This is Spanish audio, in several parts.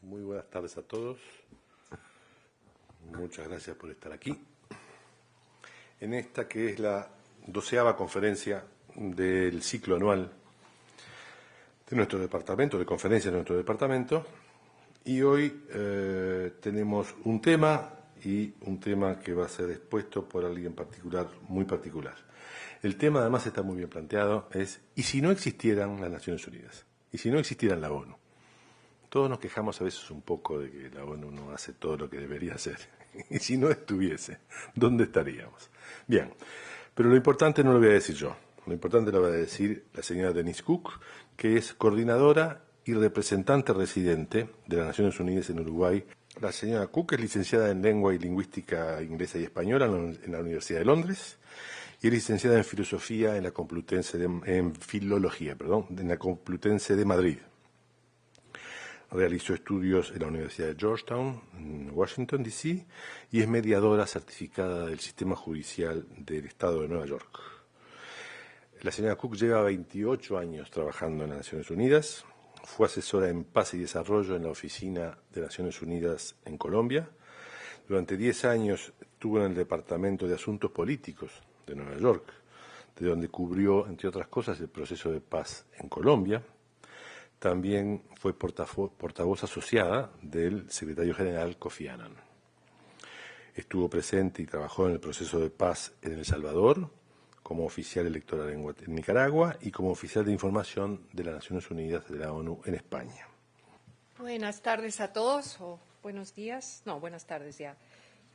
Muy buenas tardes a todos. Muchas gracias por estar aquí. En esta que es la 12ª conferencia del ciclo anual de nuestro departamento, de conferencias de nuestro departamento, y hoy tenemos un tema que va a ser expuesto por alguien particular, muy particular. El tema además está muy bien planteado, es ¿y si no existieran las Naciones Unidas? ¿Y si no existieran la ONU? Todos nos quejamos a veces un poco de que la ONU no hace todo lo que debería hacer. Y si no estuviese, ¿dónde estaríamos? Bien, pero lo importante no lo voy a decir yo. Lo importante lo va a decir la señora Denise Cook, que es coordinadora y representante residente de las Naciones Unidas en Uruguay. La señora Cook es licenciada en Lengua y Lingüística Inglesa y Española en la Universidad de Londres y es licenciada en Filosofía en la Complutense en Filología, en la Complutense de Madrid. Realizó estudios en la Universidad de Georgetown, en Washington, D.C., y es mediadora certificada del Sistema Judicial del Estado de Nueva York. La señora Cook lleva 28 años trabajando en las Naciones Unidas, fue asesora en paz y desarrollo en la Oficina de Naciones Unidas en Colombia. Durante 10 años estuvo en el Departamento de Asuntos Políticos de Nueva York, de donde cubrió, entre otras cosas, el proceso de paz en Colombia. También fue portavoz asociada del secretario general Kofi Annan. Estuvo presente y trabajó en el proceso de paz en El Salvador, como oficial electoral en Nicaragua y como oficial de información de las Naciones Unidas de la ONU en España. Buenas tardes a todos, o buenos días, no, buenas tardes ya.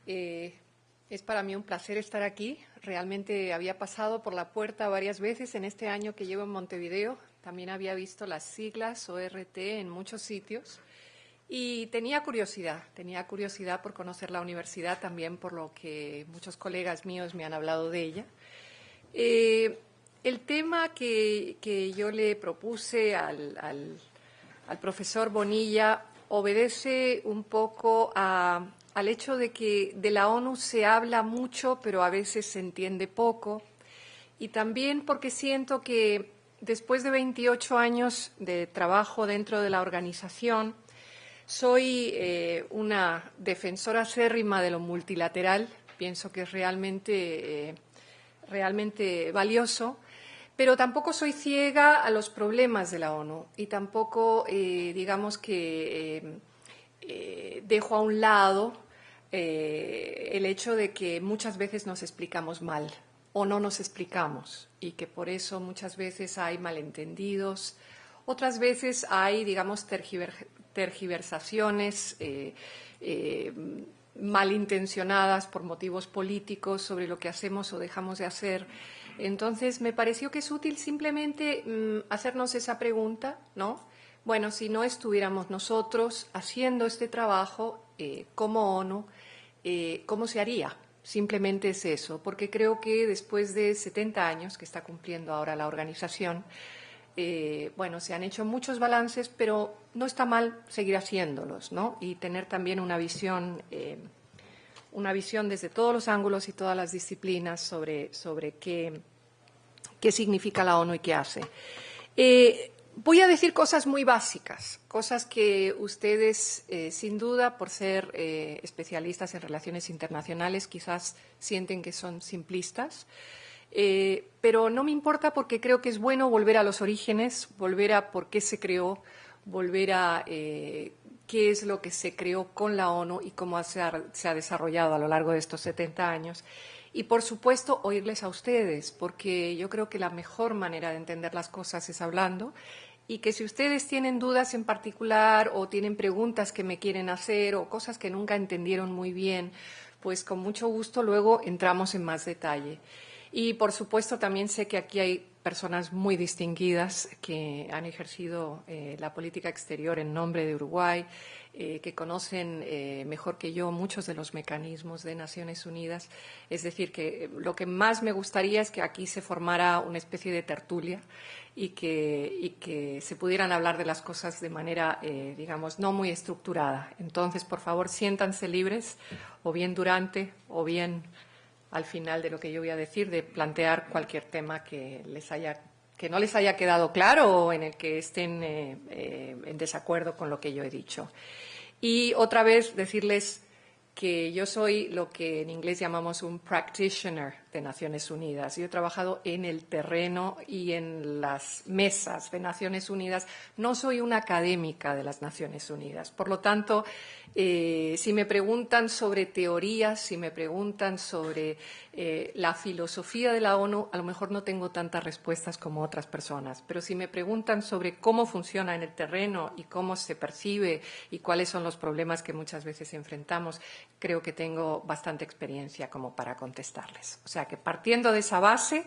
Es para mí un placer estar aquí. Realmente había pasado por la puerta varias veces en este año que llevo en Montevideo. También había visto las siglas ORT en muchos sitios y tenía curiosidad por conocer la universidad, también por lo que muchos colegas míos me han hablado de ella. El tema que yo le propuse al profesor Bonilla obedece un poco al hecho de que de la ONU se habla mucho, pero a veces se entiende poco, y también porque siento que después de 28 años de trabajo dentro de la organización, soy una defensora acérrima de lo multilateral. Pienso que es realmente valioso, pero tampoco soy ciega a los problemas de la ONU y tampoco, digamos que dejo a un lado el hecho de que muchas veces nos explicamos mal o no nos explicamos y que por eso muchas veces hay malentendidos, otras veces hay, digamos, tergiversaciones malintencionadas por motivos políticos sobre lo que hacemos o dejamos de hacer. Entonces, me pareció que es útil simplemente hacernos esa pregunta, ¿no? Bueno, si no estuviéramos nosotros haciendo este trabajo como ONU, ¿cómo se haría? Simplemente es eso, porque creo que después de 70 años que está cumpliendo ahora la organización, bueno, se han hecho muchos balances, pero no está mal seguir haciéndolos, ¿no? Y tener también una visión desde todos los ángulos y todas las disciplinas sobre qué significa la ONU y qué hace. Voy a decir cosas muy básicas, cosas que ustedes, sin duda, por ser especialistas en relaciones internacionales, quizás sienten que son simplistas. Pero no me importa porque creo que es bueno volver a los orígenes, volver a por qué se creó, volver a qué es lo que se creó con la ONU y cómo se ha desarrollado a lo largo de estos 70 años. Y, por supuesto, oírles a ustedes, porque yo creo que la mejor manera de entender las cosas es hablando, y que si ustedes tienen dudas en particular o tienen preguntas que me quieren hacer o cosas que nunca entendieron muy bien, pues con mucho gusto luego entramos en más detalle. Y, por supuesto, también sé que aquí hay personas muy distinguidas que han ejercido la política exterior en nombre de Uruguay, que conocen mejor que yo muchos de los mecanismos de Naciones Unidas. Es decir, que lo que más me gustaría es que aquí se formara una especie de tertulia y que se pudieran hablar de las cosas de manera, digamos, no muy estructurada. Entonces, por favor, siéntanse libres, o bien durante, o bien al final de lo que yo voy a decir, de plantear cualquier tema que no les haya quedado claro o en el que estén en desacuerdo con lo que yo he dicho. Y otra vez decirles que yo soy lo que en inglés llamamos un practitioner de Naciones Unidas. Yo he trabajado en el terreno y en las mesas de Naciones Unidas. No soy una académica de las Naciones Unidas. Por lo tanto, si me preguntan sobre teorías, si me preguntan sobre la filosofía de la ONU, a lo mejor no tengo tantas respuestas como otras personas. Pero si me preguntan sobre cómo funciona en el terreno y cómo se percibe y cuáles son los problemas que muchas veces enfrentamos, creo que tengo bastante experiencia como para contestarles. O sea que partiendo de esa base,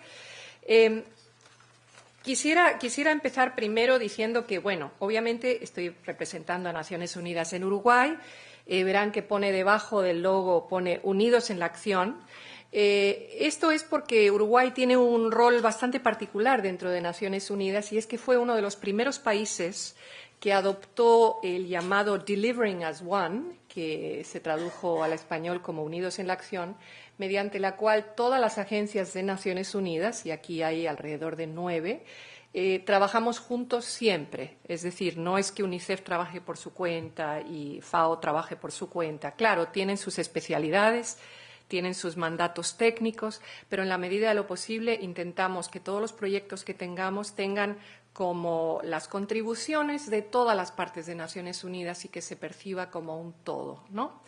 quisiera empezar primero diciendo que, bueno, obviamente estoy representando a Naciones Unidas en Uruguay. Verán que pone debajo del logo, pone Unidos en la Acción. Esto es porque Uruguay tiene un rol bastante particular dentro de Naciones Unidas y es que fue uno de los primeros países que adoptó el llamado Delivering as One, que se tradujo al español como Unidos en la Acción, mediante la cual todas las agencias de Naciones Unidas, y aquí hay alrededor de 9, trabajamos juntos siempre. Es decir, no es que UNICEF trabaje por su cuenta y FAO trabaje por su cuenta. Claro, tienen sus especialidades, tienen sus mandatos técnicos, pero en la medida de lo posible intentamos que todos los proyectos que tengamos tengan como las contribuciones de todas las partes de Naciones Unidas y que se perciba como un todo, ¿no?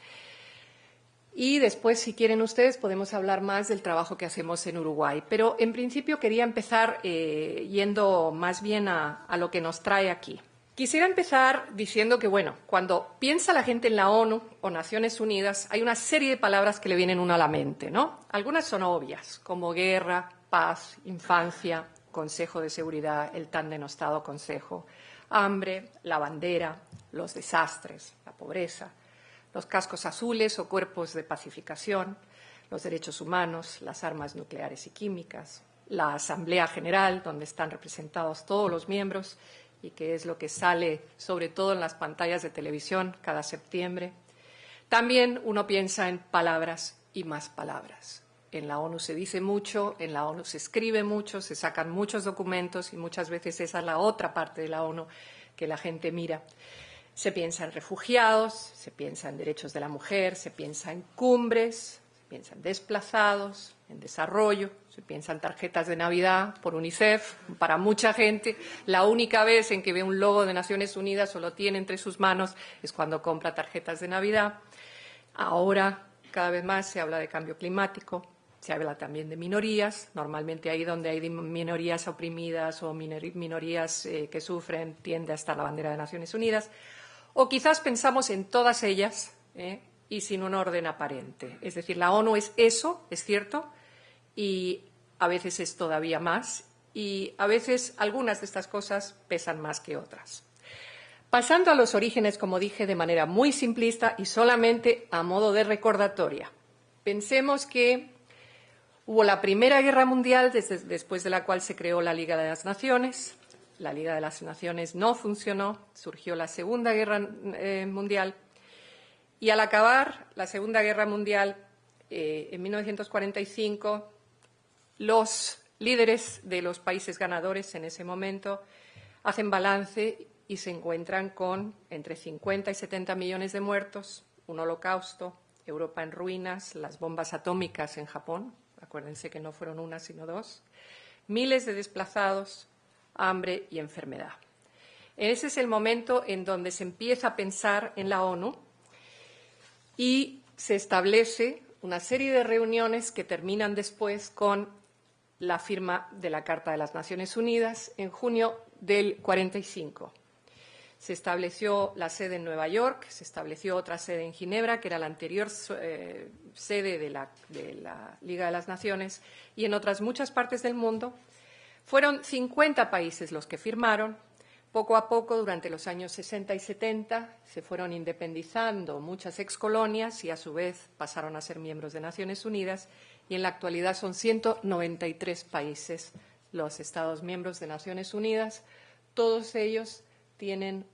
Y después, si quieren ustedes, podemos hablar más del trabajo que hacemos en Uruguay. Pero, en principio, quería empezar yendo más bien a lo que nos trae aquí. Quisiera empezar diciendo que, bueno, cuando piensa la gente en la ONU o Naciones Unidas, hay una serie de palabras que le vienen uno a la mente, ¿no? Algunas son obvias, como guerra, paz, infancia, Consejo de Seguridad, el tan denostado Consejo, hambre, la bandera, los desastres, la pobreza, los cascos azules o cuerpos de pacificación, los derechos humanos, las armas nucleares y químicas, la Asamblea General, donde están representados todos los miembros y que es lo que sale sobre todo en las pantallas de televisión cada septiembre. También uno piensa en palabras y más palabras. En la ONU se dice mucho, en la ONU se escribe mucho, se sacan muchos documentos y muchas veces esa es la otra parte de la ONU que la gente mira. Se piensa en refugiados, se piensa en derechos de la mujer, se piensa en cumbres, se piensa en desplazados, en desarrollo, se piensa en tarjetas de Navidad por UNICEF. Para mucha gente, la única vez en que ve un logo de Naciones Unidas o lo tiene entre sus manos es cuando compra tarjetas de Navidad. Ahora, cada vez más se habla de cambio climático. Se habla también de minorías, normalmente ahí donde hay minorías oprimidas o minorías que sufren tiende a estar la bandera de Naciones Unidas, o quizás pensamos en todas ellas y sin un orden aparente. Es decir, la ONU es eso, es cierto, y a veces es todavía más, y a veces algunas de estas cosas pesan más que otras. Pasando a los orígenes, como dije, de manera muy simplista y solamente a modo de recordatoria. Pensemos que hubo la Primera Guerra Mundial, después de la cual se creó la Liga de las Naciones. La Liga de las Naciones no funcionó, surgió la Segunda Guerra Mundial. Y al acabar la Segunda Guerra Mundial, en 1945, los líderes de los países ganadores en ese momento hacen balance y se encuentran con entre 50 y 70 millones de muertos, un holocausto, Europa en ruinas, las bombas atómicas en Japón. Acuérdense que no fueron una, sino dos. Miles de desplazados, hambre y enfermedad. Ese es el momento en donde se empieza a pensar en la ONU y se establece una serie de reuniones que terminan después con la firma de la Carta de las Naciones Unidas en junio del 45. Se estableció la sede en Nueva York, se estableció otra sede en Ginebra, que era la anterior sede de la Liga de las Naciones, y en otras muchas partes del mundo. Fueron 50 países los que firmaron. Poco a poco, durante los años 60 y 70, se fueron independizando muchas excolonias y, a su vez, pasaron a ser miembros de Naciones Unidas, y en la actualidad son 193 países los Estados miembros de Naciones Unidas. Todos ellos tienen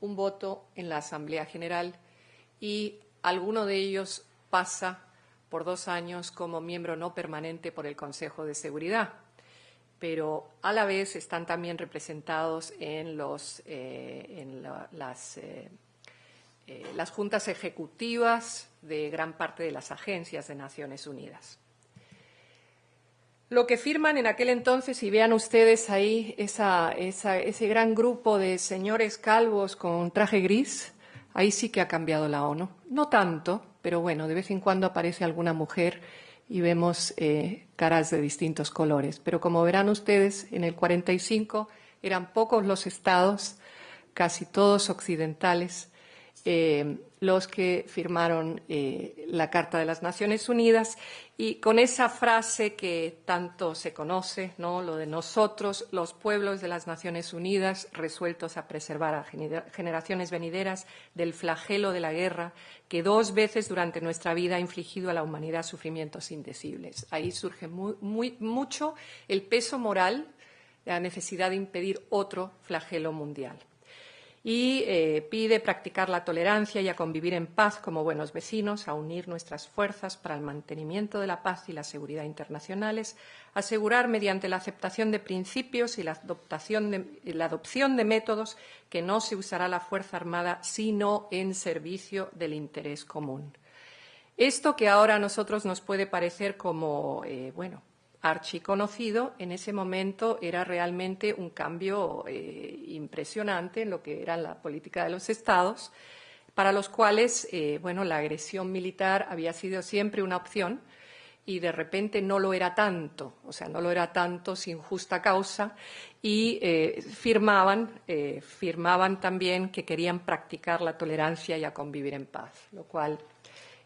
un voto en la Asamblea General y alguno de ellos pasa por 2 años como miembro no permanente por el Consejo de Seguridad, pero a la vez están también representados en las las juntas ejecutivas de gran parte de las agencias de Naciones Unidas. Lo que firman en aquel entonces, y vean ustedes ahí ese gran grupo de señores calvos con traje gris, ahí sí que ha cambiado la ONU. No tanto, pero bueno, de vez en cuando aparece alguna mujer y vemos caras de distintos colores. Pero como verán ustedes, en el 45 eran pocos los estados, casi todos occidentales, los que firmaron la Carta de las Naciones Unidas, y con esa frase que tanto se conoce, ¿no?, lo de nosotros, los pueblos de las Naciones Unidas, resueltos a preservar a generaciones venideras del flagelo de la guerra que 2 veces durante nuestra vida ha infligido a la humanidad sufrimientos indecibles. Ahí surge mucho el peso moral, la necesidad de impedir otro flagelo mundial. Y pide practicar la tolerancia y a convivir en paz como buenos vecinos, a unir nuestras fuerzas para el mantenimiento de la paz y la seguridad internacionales, asegurar mediante la aceptación de principios y la adopción de métodos que no se usará la fuerza armada sino en servicio del interés común. Esto que ahora a nosotros nos puede parecer como, archiconocido, en ese momento era realmente un cambio impresionante en lo que era la política de los estados, para los cuales la agresión militar había sido siempre una opción y de repente no lo era tanto, o sea, no lo era tanto sin justa causa, y firmaban también que querían practicar la tolerancia y a convivir en paz, lo cual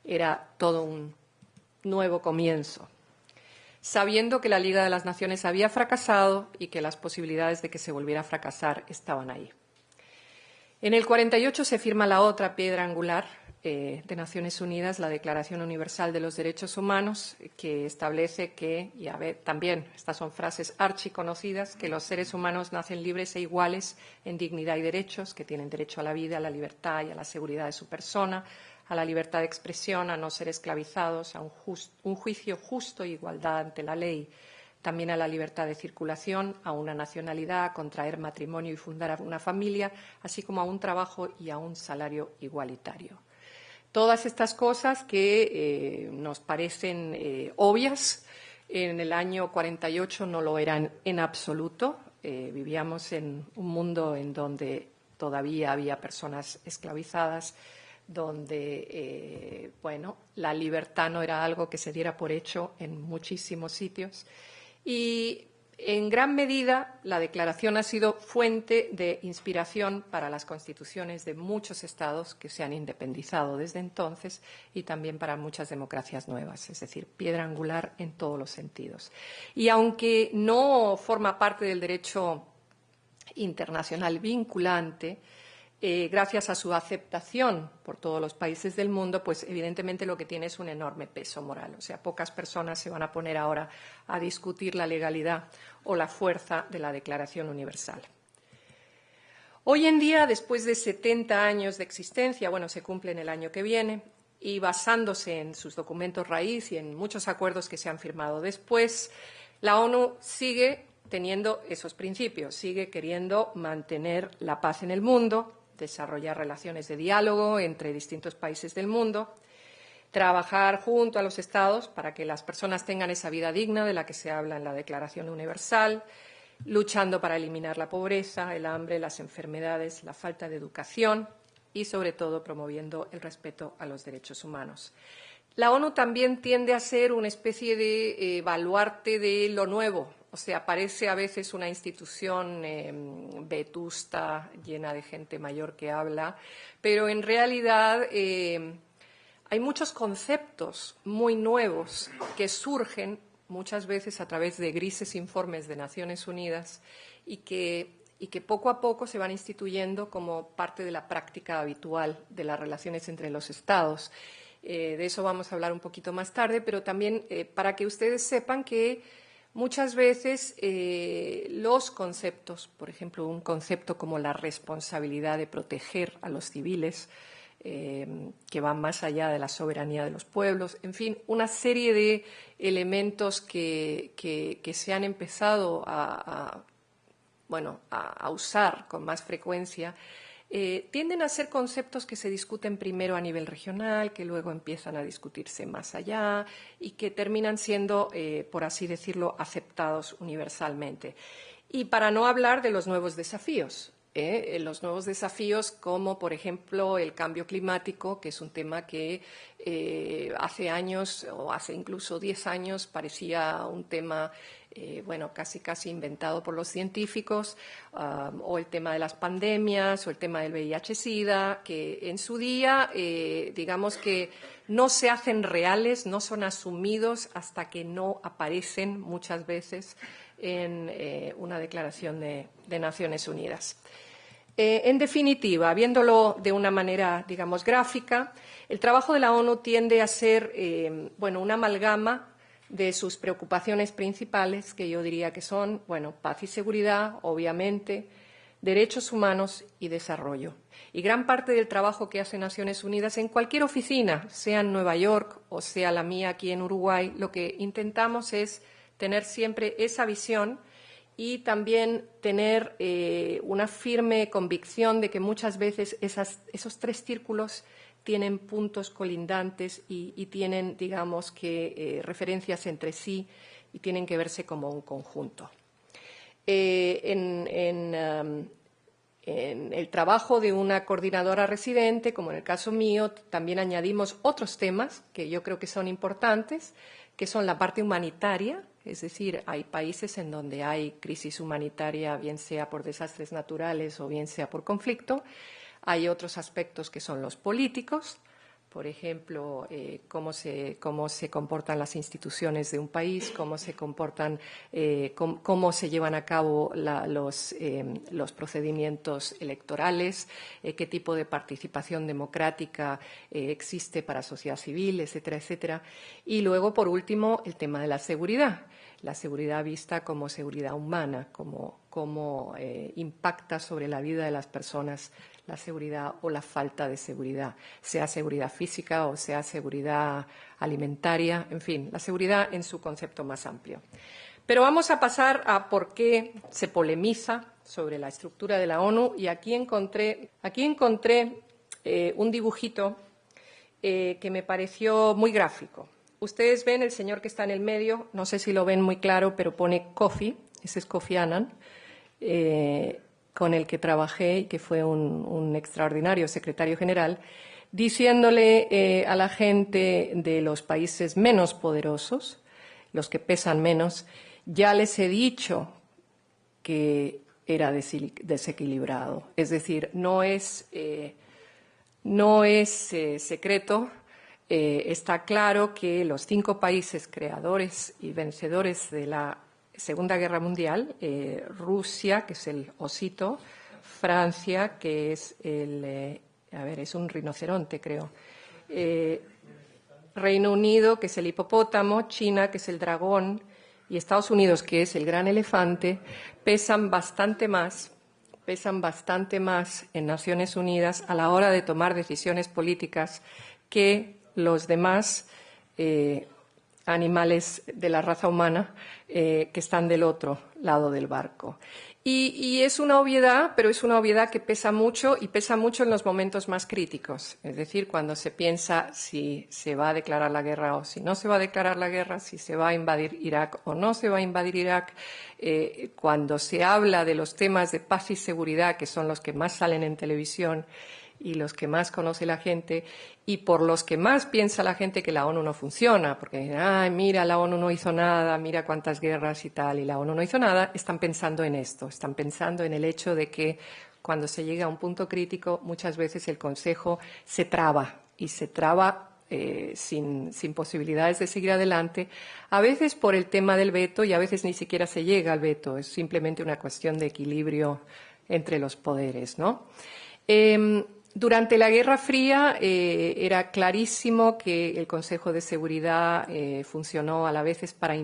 era todo un nuevo comienzo, sabiendo que la Liga de las Naciones había fracasado y que las posibilidades de que se volviera a fracasar estaban ahí. En el 48 se firma la otra piedra angular de Naciones Unidas, la Declaración Universal de los Derechos Humanos, que establece que, y a ver, también estas son frases archiconocidas, que los seres humanos nacen libres e iguales en dignidad y derechos, que tienen derecho a la vida, a la libertad y a la seguridad de su persona, a la libertad de expresión, a no ser esclavizados, a un juicio justo e igualdad ante la ley, también a la libertad de circulación, a una nacionalidad, a contraer matrimonio y fundar una familia, así como a un trabajo y a un salario igualitario. Todas estas cosas que nos parecen obvias, en el año 48 no lo eran en absoluto. Vivíamos en un mundo en donde todavía había personas esclavizadas, donde la libertad no era algo que se diera por hecho en muchísimos sitios. Y en gran medida la declaración ha sido fuente de inspiración para las constituciones de muchos estados que se han independizado desde entonces y también para muchas democracias nuevas, es decir, piedra angular en todos los sentidos. Y aunque no forma parte del derecho internacional vinculante, gracias a su aceptación por todos los países del mundo, pues evidentemente lo que tiene es un enorme peso moral. O sea, pocas personas se van a poner ahora a discutir la legalidad o la fuerza de la Declaración Universal. Hoy en día, después de 70 años de existencia, se cumplen el año que viene, y basándose en sus documentos raíz y en muchos acuerdos que se han firmado después, la ONU sigue teniendo esos principios, sigue queriendo mantener la paz en el mundo, desarrollar relaciones de diálogo entre distintos países del mundo, trabajar junto a los Estados para que las personas tengan esa vida digna de la que se habla en la Declaración Universal, luchando para eliminar la pobreza, el hambre, las enfermedades, la falta de educación y, sobre todo, promoviendo el respeto a los derechos humanos. La ONU también tiende a ser una especie de baluarte de lo nuevo. O sea, parece a veces una institución vetusta, llena de gente mayor que habla, pero en realidad hay muchos conceptos muy nuevos que surgen muchas veces a través de grises informes de Naciones Unidas y que poco a poco se van instituyendo como parte de la práctica habitual de las relaciones entre los Estados. De eso vamos a hablar un poquito más tarde, pero también para que ustedes sepan que muchas veces los conceptos, por ejemplo, un concepto como la responsabilidad de proteger a los civiles, que van más allá de la soberanía de los pueblos, en fin, una serie de elementos que se han empezado a usar con más frecuencia, tienden a ser conceptos que se discuten primero a nivel regional, que luego empiezan a discutirse más allá y que terminan siendo, por así decirlo, aceptados universalmente. Y para no hablar de los nuevos desafíos. Los nuevos desafíos como, por ejemplo, el cambio climático, que es un tema que hace años o hace incluso 10 años parecía un tema bueno, casi inventado por los científicos, o el tema de las pandemias o el tema del VIH-Sida, que en su día, digamos que no se hacen reales, no son asumidos hasta que no aparecen muchas veces en una declaración de Naciones Unidas. En definitiva, viéndolo de una manera, digamos, gráfica, el trabajo de la ONU tiende a ser, bueno, una amalgama de sus preocupaciones principales, que yo diría que son, bueno, paz y seguridad, obviamente, derechos humanos y desarrollo. Y gran parte del trabajo que hace Naciones Unidas en cualquier oficina, sea en Nueva York o sea la mía aquí en Uruguay, lo que intentamos es tener siempre esa visión y también tener una firme convicción de que muchas veces esos tres círculos tienen puntos colindantes y tienen, digamos, que referencias entre sí y tienen que verse como un conjunto. En el trabajo de una coordinadora residente, como en el caso mío, también añadimos otros temas que yo creo que son importantes, que son la parte humanitaria, es decir, hay países en donde hay crisis humanitaria, bien sea por desastres naturales o bien sea por conflicto. Hay otros aspectos que son los políticos, por ejemplo, cómo se comportan las instituciones de un país, cómo se comportan, cómo se llevan a cabo los procedimientos electorales, qué tipo de participación democrática existe para sociedad civil, etcétera, etcétera. Y luego, por último, el tema de la seguridad vista como seguridad humana, cómo impacta sobre la vida de las personas la seguridad o la falta de seguridad, sea seguridad física o sea seguridad alimentaria, en fin, la seguridad en su concepto más amplio. Pero vamos a pasar a por qué se polemiza sobre la estructura de la ONU, y aquí encontré un dibujito que me pareció muy gráfico. Ustedes ven el señor que está en el medio, no sé si lo ven muy claro, pero pone Kofi, ese es Kofi Annan, con el que trabajé y que fue un extraordinario secretario general, diciéndole a la gente de los países menos poderosos, los que pesan menos, ya les he dicho que era desequilibrado. Es decir, no es secreto. Está claro que los 5 países creadores y vencedores de la Segunda Guerra Mundial, Rusia, que es el osito, Francia, que es es un rinoceronte, creo, Reino Unido, que es el hipopótamo, China, que es el dragón, y Estados Unidos, que es el gran elefante, pesan bastante más en Naciones Unidas a la hora de tomar decisiones políticas que los demás animales de la raza humana que están del otro lado del barco. Y es una obviedad, pero es una obviedad que pesa mucho y pesa mucho en los momentos más críticos. Es decir, cuando se piensa si se va a declarar la guerra o si no se va a declarar la guerra, si se va a invadir Irak o no se va a invadir Irak, cuando se habla de los temas de paz y seguridad, que son los que más salen en televisión y los que más conoce la gente y por los que más piensa la gente que la ONU no funciona, porque dicen, ay, mira, la ONU no hizo nada, mira cuántas guerras y tal, y la ONU no hizo nada, están pensando en esto, están pensando en el hecho de que cuando se llega a un punto crítico, muchas veces el Consejo se traba, y se traba sin posibilidades de seguir adelante, a veces por el tema del veto y a veces ni siquiera se llega al veto, es simplemente una cuestión de equilibrio entre los poderes, ¿no? Durante la Guerra Fría era clarísimo que el Consejo de Seguridad funcionó a la vez para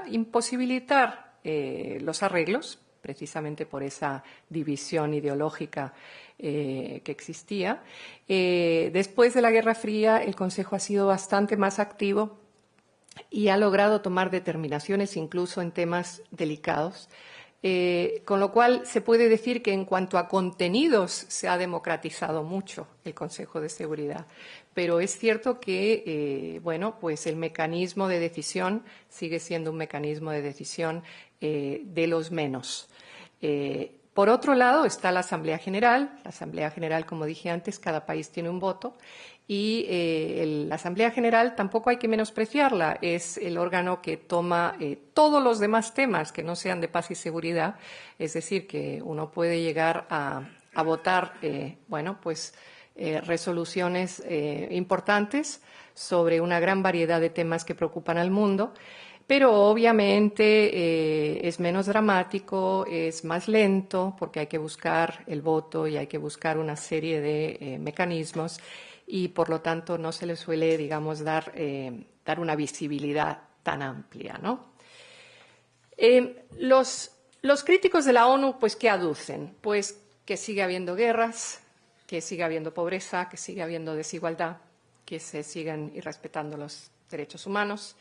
imposibilitar los arreglos, precisamente por esa división ideológica que existía. Después de la Guerra Fría, el Consejo ha sido bastante más activo y ha logrado tomar determinaciones incluso en temas delicados Con lo cual, se puede decir que en cuanto a contenidos se ha democratizado mucho el Consejo de Seguridad. Pero es cierto que, bueno, pues el mecanismo de decisión sigue siendo un mecanismo de decisión de los menos. Por otro lado está la Asamblea General. La Asamblea General, como dije antes, cada país tiene un voto. Y la Asamblea General tampoco hay que menospreciarla. Es el órgano que toma todos los demás temas que no sean de paz y seguridad. Es decir, que uno puede llegar a votar, bueno, pues resoluciones importantes sobre una gran variedad de temas que preocupan al mundo. Pero obviamente es menos dramático, es más lento, porque hay que buscar el voto y hay que buscar una serie de mecanismos y, por lo tanto, no se le suele, digamos, dar una visibilidad tan amplia, ¿no? Los críticos de la ONU, pues, ¿qué aducen? Pues que sigue habiendo guerras, que sigue habiendo pobreza, que sigue habiendo desigualdad, que se sigan irrespetando los derechos humanos,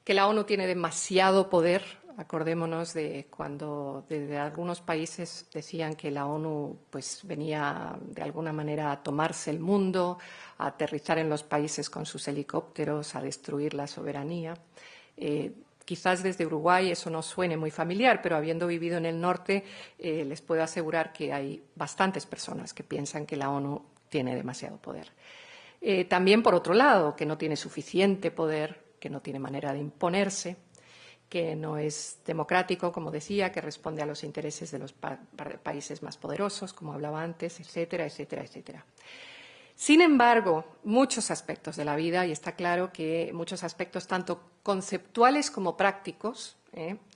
que la ONU tiene demasiado poder. Acordémonos de cuando desde algunos países decían que la ONU pues, venía de alguna manera a tomarse el mundo, a aterrizar en los países con sus helicópteros, a destruir la soberanía. Quizás desde Uruguay eso no suene muy familiar, pero habiendo vivido en el norte, les puedo asegurar que hay bastantes personas que piensan que la ONU tiene demasiado poder. También, por otro lado, que no tiene suficiente poder, que no tiene manera de imponerse, que no es democrático, como decía, que responde a los intereses de los países más poderosos, como hablaba antes, etcétera, etcétera, etcétera. Sin embargo, muchos aspectos de la vida, y está claro que muchos aspectos tanto conceptuales como prácticos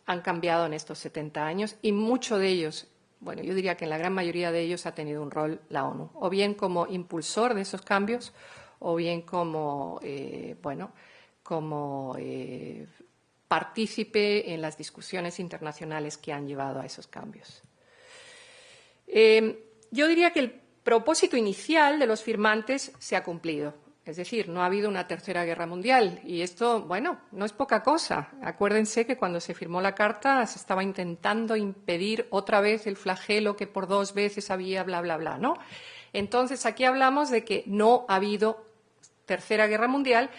han cambiado en estos 70 años y muchos de ellos, bueno, yo diría que en la gran mayoría de ellos ha tenido un rol la ONU, o bien como impulsor de esos cambios, o bien como, bueno, como partícipe en las discusiones internacionales que han llevado a esos cambios. Yo diría que el propósito inicial de los firmantes se ha cumplido. Es decir, no ha habido una tercera guerra mundial. Y esto, bueno, no es poca cosa. Acuérdense que cuando se firmó la Carta se estaba intentando impedir otra vez el flagelo que por 2 veces había, bla, bla, bla, ¿no? Entonces, aquí hablamos de que no ha habido tercera guerra mundial.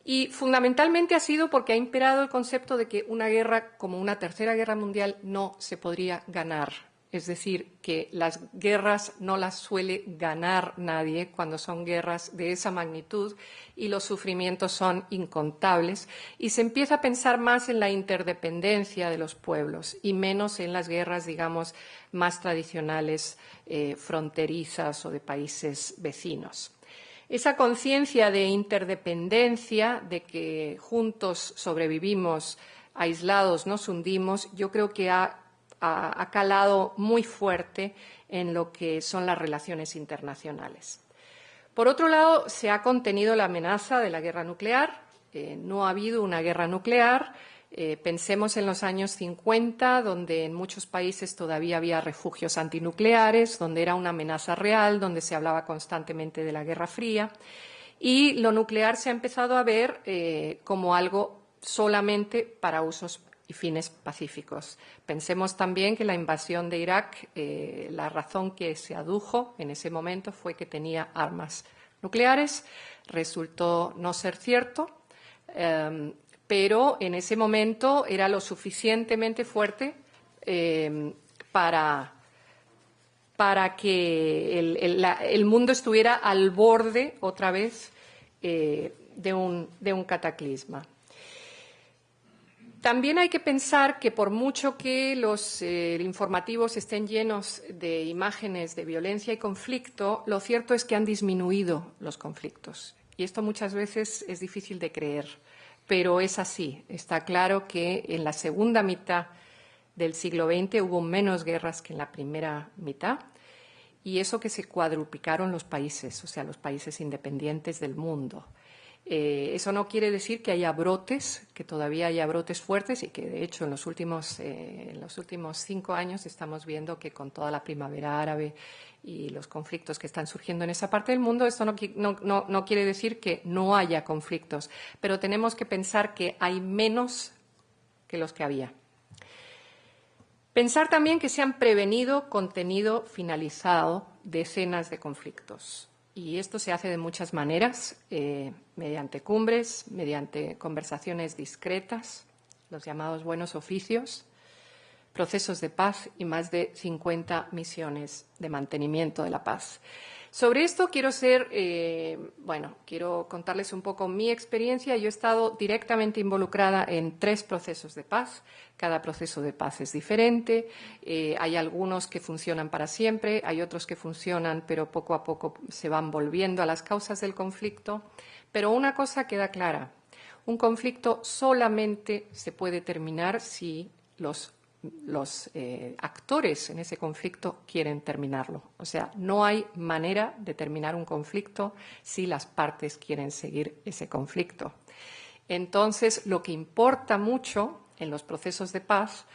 Y fundamentalmente ha sido porque ha imperado el concepto de que una guerra como una tercera guerra mundial no se podría ganar. Es decir, que las guerras no las suele ganar nadie cuando son guerras de esa magnitud y los sufrimientos son incontables. Y se empieza a pensar más en la interdependencia de los pueblos y menos en las guerras, digamos, más tradicionales, fronterizas o de países vecinos. Esa conciencia de interdependencia, de que juntos sobrevivimos, aislados nos hundimos, yo creo que ha calado muy fuerte en lo que son las relaciones internacionales. Por otro lado, se ha contenido la amenaza de la guerra nuclear. No ha habido una guerra nuclear. Pensemos en los años 50, donde en muchos países todavía había refugios antinucleares, donde era una amenaza real, donde se hablaba constantemente de la Guerra Fría. Y lo nuclear se ha empezado a ver como algo solamente para usos y fines pacíficos. Pensemos también que la invasión de Irak, la razón que se adujo en ese momento fue que tenía armas nucleares. Resultó no ser cierto. Pero en ese momento era lo suficientemente fuerte para que el mundo estuviera al borde otra vez de un cataclisma. También hay que pensar que por mucho que los informativos estén llenos de imágenes de violencia y conflicto, lo cierto es que han disminuido los conflictos. Y esto muchas veces es difícil de creer. Pero es así. Está claro que en la segunda mitad del siglo XX hubo menos guerras que en la primera mitad y eso que se cuadruplicaron los países, o sea, los países independientes del mundo. Eso no quiere decir que haya brotes, que todavía haya brotes fuertes y que, de hecho, en los últimos 5 años estamos viendo que con toda la primavera árabe y los conflictos que están surgiendo en esa parte del mundo, esto no quiere decir que no haya conflictos, pero tenemos que pensar que hay menos que los que había. Pensar también que se han prevenido, contenido, finalizado decenas de conflictos. Y esto se hace de muchas maneras, mediante cumbres, mediante conversaciones discretas, los llamados buenos oficios, procesos de paz y más de 50 misiones de mantenimiento de la paz. Sobre esto quiero contarles un poco mi experiencia. Yo he estado directamente involucrada en 3 procesos de paz. Cada proceso de paz es diferente. Hay algunos que funcionan para siempre, hay otros que funcionan, pero poco a poco se van volviendo a las causas del conflicto. Pero una cosa queda clara: un conflicto solamente se puede terminar si los actores en ese conflicto quieren terminarlo. O sea, no hay manera de terminar un conflicto si las partes quieren seguir ese conflicto. Entonces, lo que importa mucho en los procesos de paz,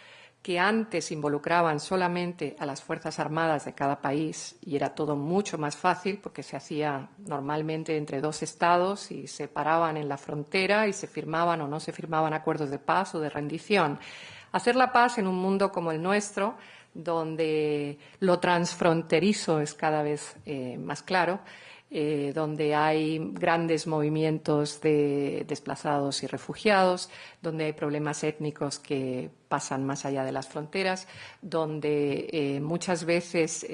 que antes involucraban solamente a las Fuerzas Armadas de cada país y era todo mucho más fácil porque se hacía normalmente entre 2 estados y se paraban en la frontera y se firmaban o no se firmaban acuerdos de paz o de rendición. Hacer la paz en un mundo como el nuestro, donde lo transfronterizo es cada vez más claro, donde hay grandes movimientos de desplazados y refugiados, donde hay problemas étnicos que pasan más allá de las fronteras, donde muchas veces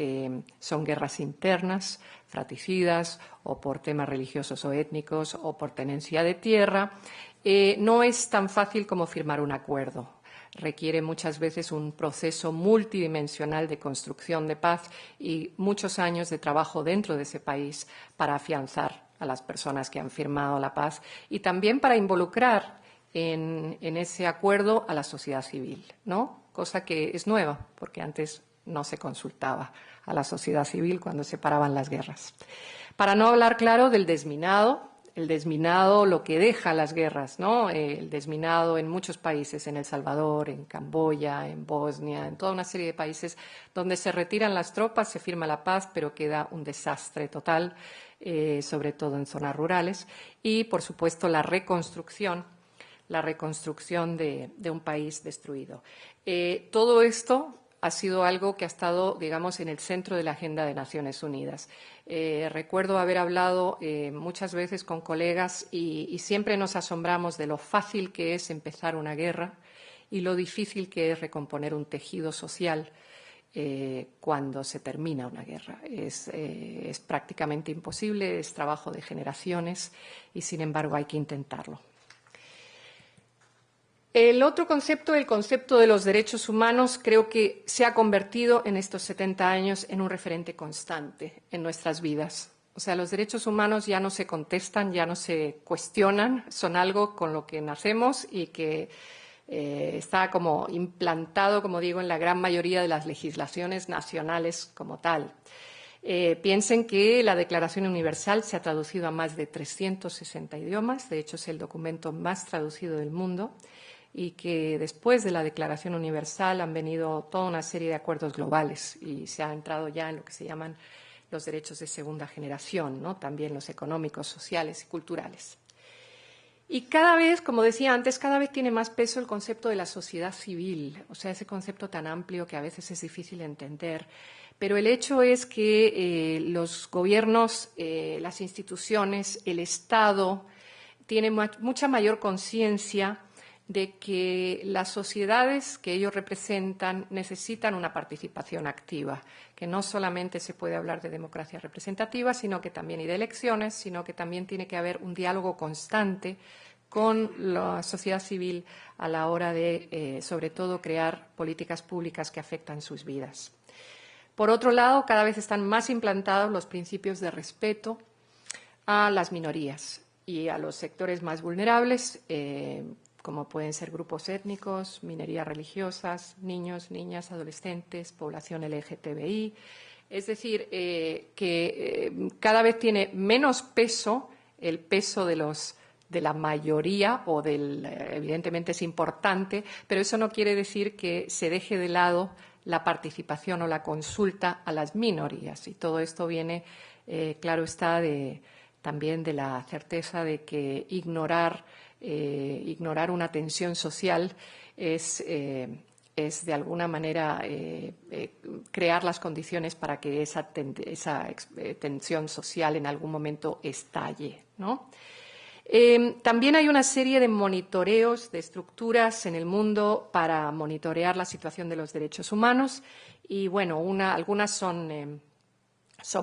son guerras internas, fratricidas, o por temas religiosos o étnicos, o por tenencia de tierra. No es tan fácil como firmar un acuerdo. Requiere muchas veces un proceso multidimensional de construcción de paz y muchos años de trabajo dentro de ese país para afianzar a las personas que han firmado la paz y también para involucrar en ese acuerdo a la sociedad civil, ¿no? Cosa que es nueva, porque antes no se consultaba a la sociedad civil cuando se paraban las guerras. Para no hablar, claro, del desminado. El desminado, lo que deja las guerras, ¿no? El desminado en muchos países, en El Salvador, en Camboya, en Bosnia, en toda una serie de países donde se retiran las tropas, se firma la paz, pero queda un desastre total, sobre todo en zonas rurales. Y, por supuesto, la reconstrucción de un país destruido. Todo esto ha sido algo que ha estado, digamos, en el centro de la agenda de Naciones Unidas. Recuerdo haber hablado muchas veces con colegas y siempre nos asombramos de lo fácil que es empezar una guerra y lo difícil que es recomponer un tejido social cuando se termina una guerra. Es prácticamente imposible, es trabajo de generaciones y, sin embargo, hay que intentarlo. El otro concepto, el concepto de los derechos humanos, creo que se ha convertido en estos 70 años en un referente constante en nuestras vidas. O sea, los derechos humanos ya no se contestan, ya no se cuestionan, son algo con lo que nacemos y que está como implantado, como digo, en la gran mayoría de las legislaciones nacionales como tal. Piensen que la Declaración Universal se ha traducido a más de 360 idiomas, de hecho es el documento más traducido del mundo, y que después de la Declaración Universal han venido toda una serie de acuerdos globales y se ha entrado ya en lo que se llaman los derechos de segunda generación, ¿no? También los económicos, sociales y culturales. Y cada vez, como decía antes, cada vez tiene más peso el concepto de la sociedad civil, o sea, ese concepto tan amplio que a veces es difícil de entender. Pero el hecho es que los gobiernos, las instituciones, el Estado, tienen mucha mayor conciencia de que las sociedades que ellos representan necesitan una participación activa, que no solamente se puede hablar de democracia representativa, sino que también y de elecciones, sino que también tiene que haber un diálogo constante con la sociedad civil a la hora de, sobre todo, crear políticas públicas que afectan sus vidas. Por otro lado, cada vez están más implantados los principios de respeto a las minorías y a los sectores más vulnerables, como pueden ser grupos étnicos, minorías religiosas, niños, niñas, adolescentes, población LGTBI. Es decir, que cada vez tiene menos peso el peso de la mayoría, evidentemente es importante, pero eso no quiere decir que se deje de lado la participación o la consulta a las minorías. Y todo esto viene, claro está, también de la certeza de que ignorar una tensión social es es de alguna manera crear las condiciones para que esa tensión social en algún momento estalle, ¿no? También hay una serie de monitoreos de estructuras en el mundo para monitorear la situación de los derechos humanos y, bueno, algunas son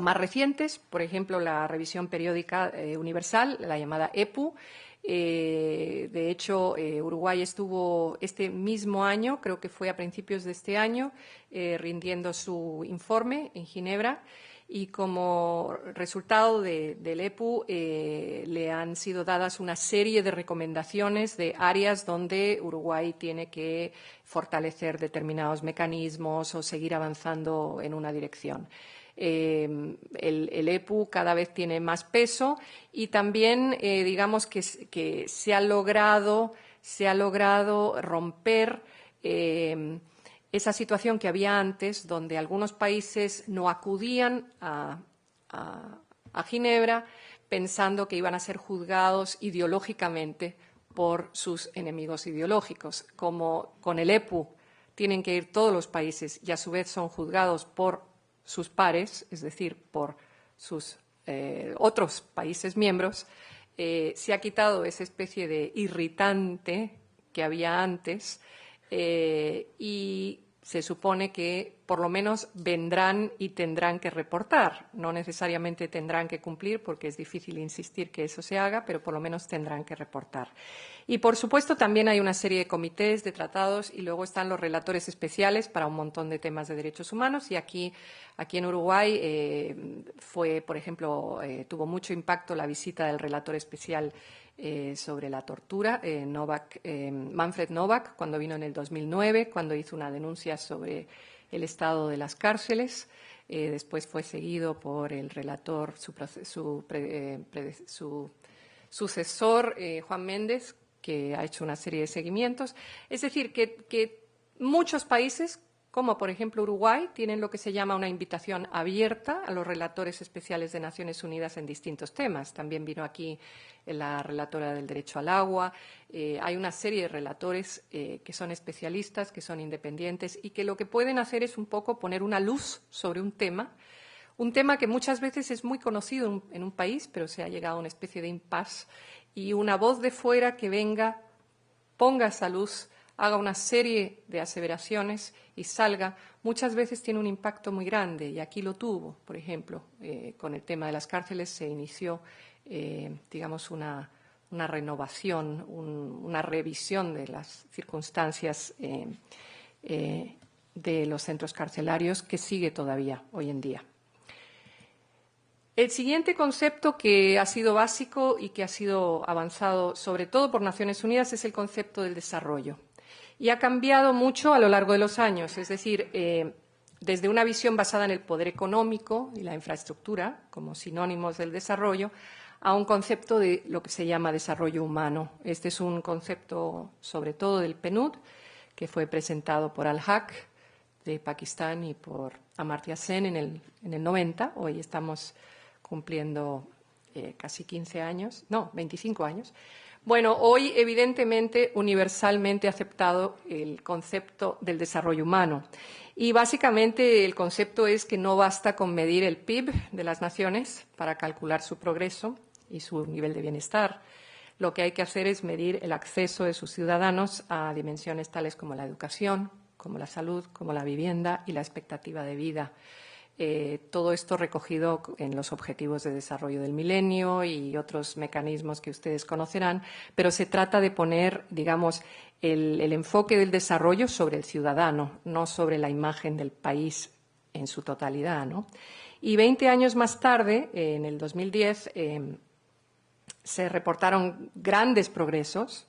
más recientes, por ejemplo, la revisión periódica universal, la llamada EPU. De hecho, Uruguay estuvo este mismo año, creo que fue a principios de este año, rindiendo su informe en Ginebra. Y como resultado del EPU le han sido dadas una serie de recomendaciones de áreas donde Uruguay tiene que fortalecer determinados mecanismos o seguir avanzando en una dirección. El EPU cada vez tiene más peso y también digamos que se ha logrado romper esa situación que había antes, donde algunos países no acudían a Ginebra pensando que iban a ser juzgados ideológicamente por sus enemigos ideológicos. Como con el EPU tienen que ir todos los países y a su vez son juzgados por sus pares, es decir, por sus otros países miembros, se ha quitado esa especie de irritante que había antes y se supone que por lo menos vendrán y tendrán que reportar. No necesariamente tendrán que cumplir porque es difícil insistir que eso se haga, pero por lo menos tendrán que reportar. Y, por supuesto, también hay una serie de comités, de tratados y luego están los relatores especiales para un montón de temas de derechos humanos. Y aquí en Uruguay fue, por ejemplo, tuvo mucho impacto la visita del relator especial sobre la tortura, Manfred Novak, cuando vino en el 2009, cuando hizo una denuncia sobre el estado de las cárceles. Después fue seguido por el relator, su sucesor, Juan Méndez, que ha hecho una serie de seguimientos. Es decir, que muchos países, como por ejemplo Uruguay, tienen lo que se llama una invitación abierta a los relatores especiales de Naciones Unidas en distintos temas. También vino aquí la relatora del derecho al agua. Hay una serie de relatores que son especialistas, que son independientes y que lo que pueden hacer es un poco poner una luz sobre un tema que muchas veces es muy conocido en un país, pero se ha llegado a una especie de impasse, y una voz de fuera que venga, ponga esa luz, haga una serie de aseveraciones y salga, muchas veces tiene un impacto muy grande, y aquí lo tuvo. Por ejemplo, con el tema de las cárceles se inició, digamos, una renovación, una revisión de las circunstancias de los centros carcelarios que sigue todavía hoy en día. El siguiente concepto que ha sido básico y que ha sido avanzado sobre todo por Naciones Unidas es el concepto del desarrollo. Y ha cambiado mucho a lo largo de los años, es decir, desde una visión basada en el poder económico y la infraestructura como sinónimos del desarrollo, a un concepto de lo que se llama desarrollo humano. Este es un concepto sobre todo del PNUD, que fue presentado por Al-Haq de Pakistán y por Amartya Sen en el 90. Hoy estamos cumpliendo casi 15 años, no, 25 años. Bueno, hoy evidentemente universalmente aceptado el concepto del desarrollo humano. Y básicamente el concepto es que no basta con medir el PIB de las naciones para calcular su progreso y su nivel de bienestar. Lo que hay que hacer es medir el acceso de sus ciudadanos a dimensiones tales como la educación, como la salud, como la vivienda y la expectativa de vida. Todo esto recogido en los Objetivos de Desarrollo del Milenio y otros mecanismos que ustedes conocerán, pero se trata de poner, digamos, el enfoque del desarrollo sobre el ciudadano, no sobre la imagen del país en su totalidad, ¿no? Y 20 años más tarde, en el 2010, se reportaron grandes progresos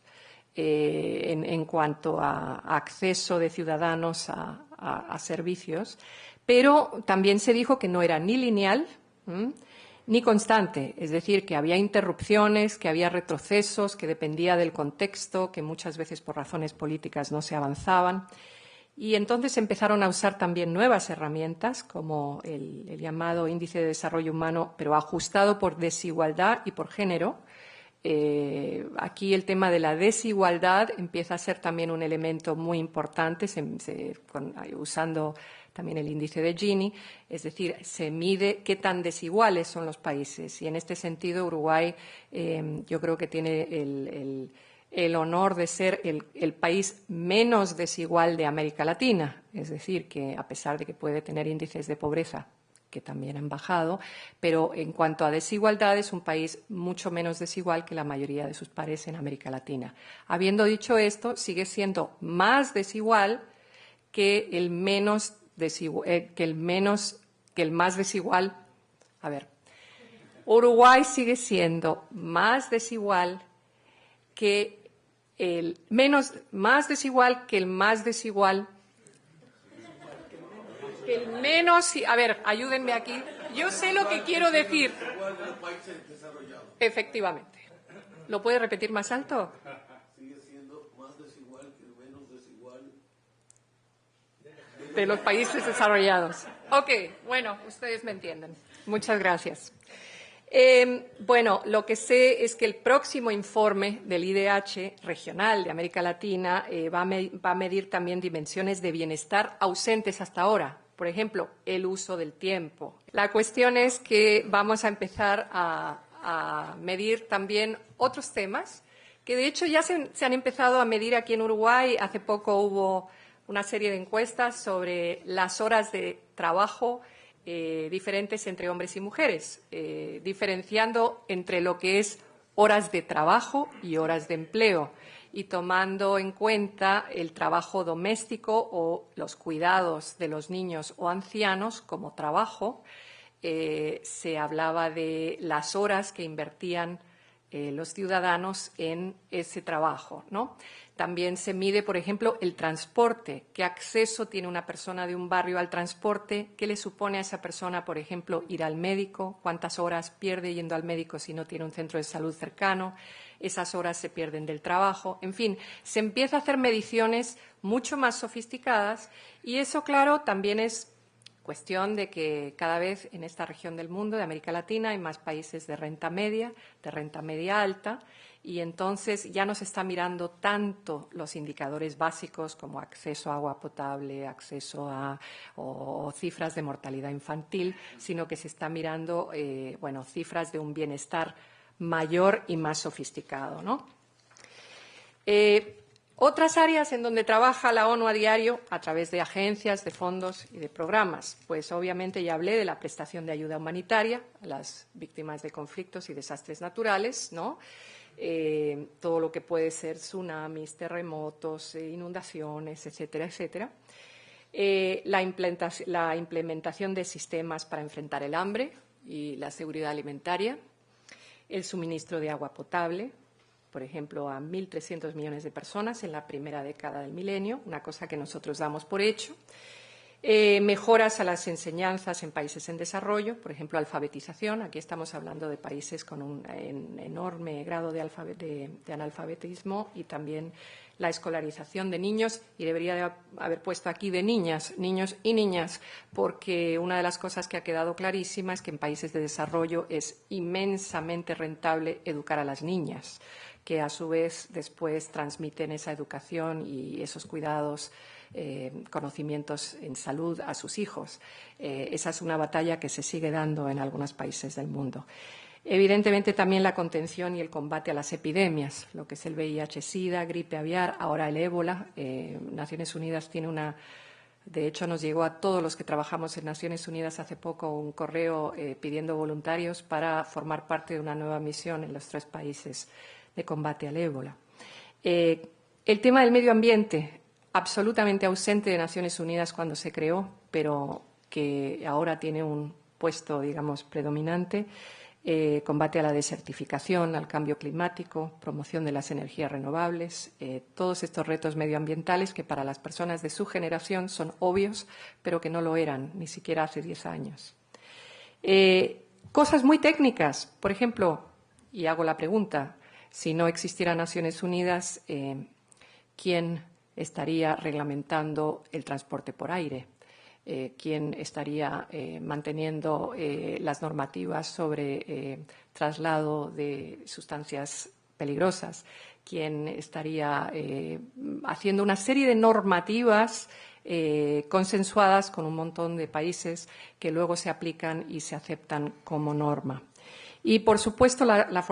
en cuanto a acceso de ciudadanos a servicios, pero también se dijo que no era ni lineal ni constante, es decir, que había interrupciones, que había retrocesos, que dependía del contexto, que muchas veces por razones políticas no se avanzaban. Y entonces empezaron a usar también nuevas herramientas, como el llamado Índice de Desarrollo Humano, pero ajustado por desigualdad y por género, Aquí el tema de la desigualdad empieza a ser también un elemento muy importante, usando también el índice de Gini, es decir, se mide qué tan desiguales son los países. Y en este sentido, Uruguay yo creo que tiene el honor de ser el país menos desigual de América Latina, es decir, que a pesar de que puede tener índices de pobreza que también han bajado, pero en cuanto a desigualdad es un país mucho menos desigual que la mayoría de sus pares en América Latina. Habiendo dicho esto, sigue siendo más desigual que el más desigual. A ver, Uruguay sigue siendo más desigual que más desigual que el más desigual. El menos, a ver, ayúdenme aquí. Yo sé lo que quiero decir. Efectivamente. ¿Lo puede repetir más alto? Sigue siendo más desigual que el menos desigual de los países desarrollados. Ok, bueno, ustedes me entienden. Muchas gracias. Bueno, lo que sé es que el próximo informe del IDH regional de América Latina va a medir también dimensiones de bienestar ausentes hasta ahora. Por ejemplo, el uso del tiempo. La cuestión es que vamos a empezar a medir también otros temas que, de hecho, ya se han empezado a medir aquí en Uruguay. Hace poco hubo una serie de encuestas sobre las horas de trabajo diferentes entre hombres y mujeres, diferenciando entre lo que es horas de trabajo y horas de empleo, y tomando en cuenta el trabajo doméstico o los cuidados de los niños o ancianos como trabajo. Se hablaba de las horas que invertían los ciudadanos en ese trabajo, ¿no? También se mide, por ejemplo, el transporte. ¿Qué acceso tiene una persona de un barrio al transporte? ¿Qué le supone a esa persona, por ejemplo, ir al médico? ¿Cuántas horas pierde yendo al médico si no tiene un centro de salud cercano? Esas horas se pierden del trabajo. En fin, se empieza a hacer mediciones mucho más sofisticadas y eso, claro, también es cuestión de que cada vez en esta región del mundo, de América Latina, hay más países de renta media alta, y entonces ya no se está mirando tanto los indicadores básicos como acceso a agua potable, acceso o cifras de mortalidad infantil, sino que se está mirando cifras de un bienestar mayor y más sofisticado, ¿no? Otras áreas en donde trabaja la ONU a diario a través de agencias, de fondos y de programas. Pues obviamente ya hablé de la prestación de ayuda humanitaria a las víctimas de conflictos y desastres naturales, ¿no? Todo lo que puede ser tsunamis, terremotos, inundaciones, etcétera, etcétera. La implementación de sistemas para enfrentar el hambre y la seguridad alimentaria. El suministro de agua potable, por ejemplo, a 1.300 millones de personas en la primera década del milenio, una cosa que nosotros damos por hecho. Mejoras a las enseñanzas en países en desarrollo, por ejemplo, alfabetización. Aquí estamos hablando de países con un enorme grado de analfabetismo, y también la escolarización de niños, y debería de haber puesto aquí de niñas, niños y niñas, porque una de las cosas que ha quedado clarísima es que en países de desarrollo es inmensamente rentable educar a las niñas, que a su vez después transmiten esa educación y esos cuidados, conocimientos en salud a sus hijos. Esa es una batalla que se sigue dando en algunos países del mundo. Evidentemente, también la contención y el combate a las epidemias, lo que es el VIH-Sida, gripe aviar, ahora el ébola. Naciones Unidas tiene una... De hecho, nos llegó a todos los que trabajamos en Naciones Unidas hace poco un correo pidiendo voluntarios para formar parte de una nueva misión en los 3 países de combate al ébola. El tema del medio ambiente, absolutamente ausente de Naciones Unidas cuando se creó, pero que ahora tiene un puesto, digamos, predominante. Combate a la desertificación, al cambio climático, promoción de las energías renovables, todos estos retos medioambientales que para las personas de su generación son obvios, pero que no lo eran ni siquiera hace 10 años. Cosas muy técnicas, por ejemplo, y hago la pregunta, si no existiera Naciones Unidas, ¿quién estaría reglamentando el transporte por aire? quién estaría manteniendo las normativas sobre traslado de sustancias peligrosas, quién estaría haciendo una serie de normativas consensuadas con un montón de países que luego se aplican y se aceptan como norma. Y, por supuesto,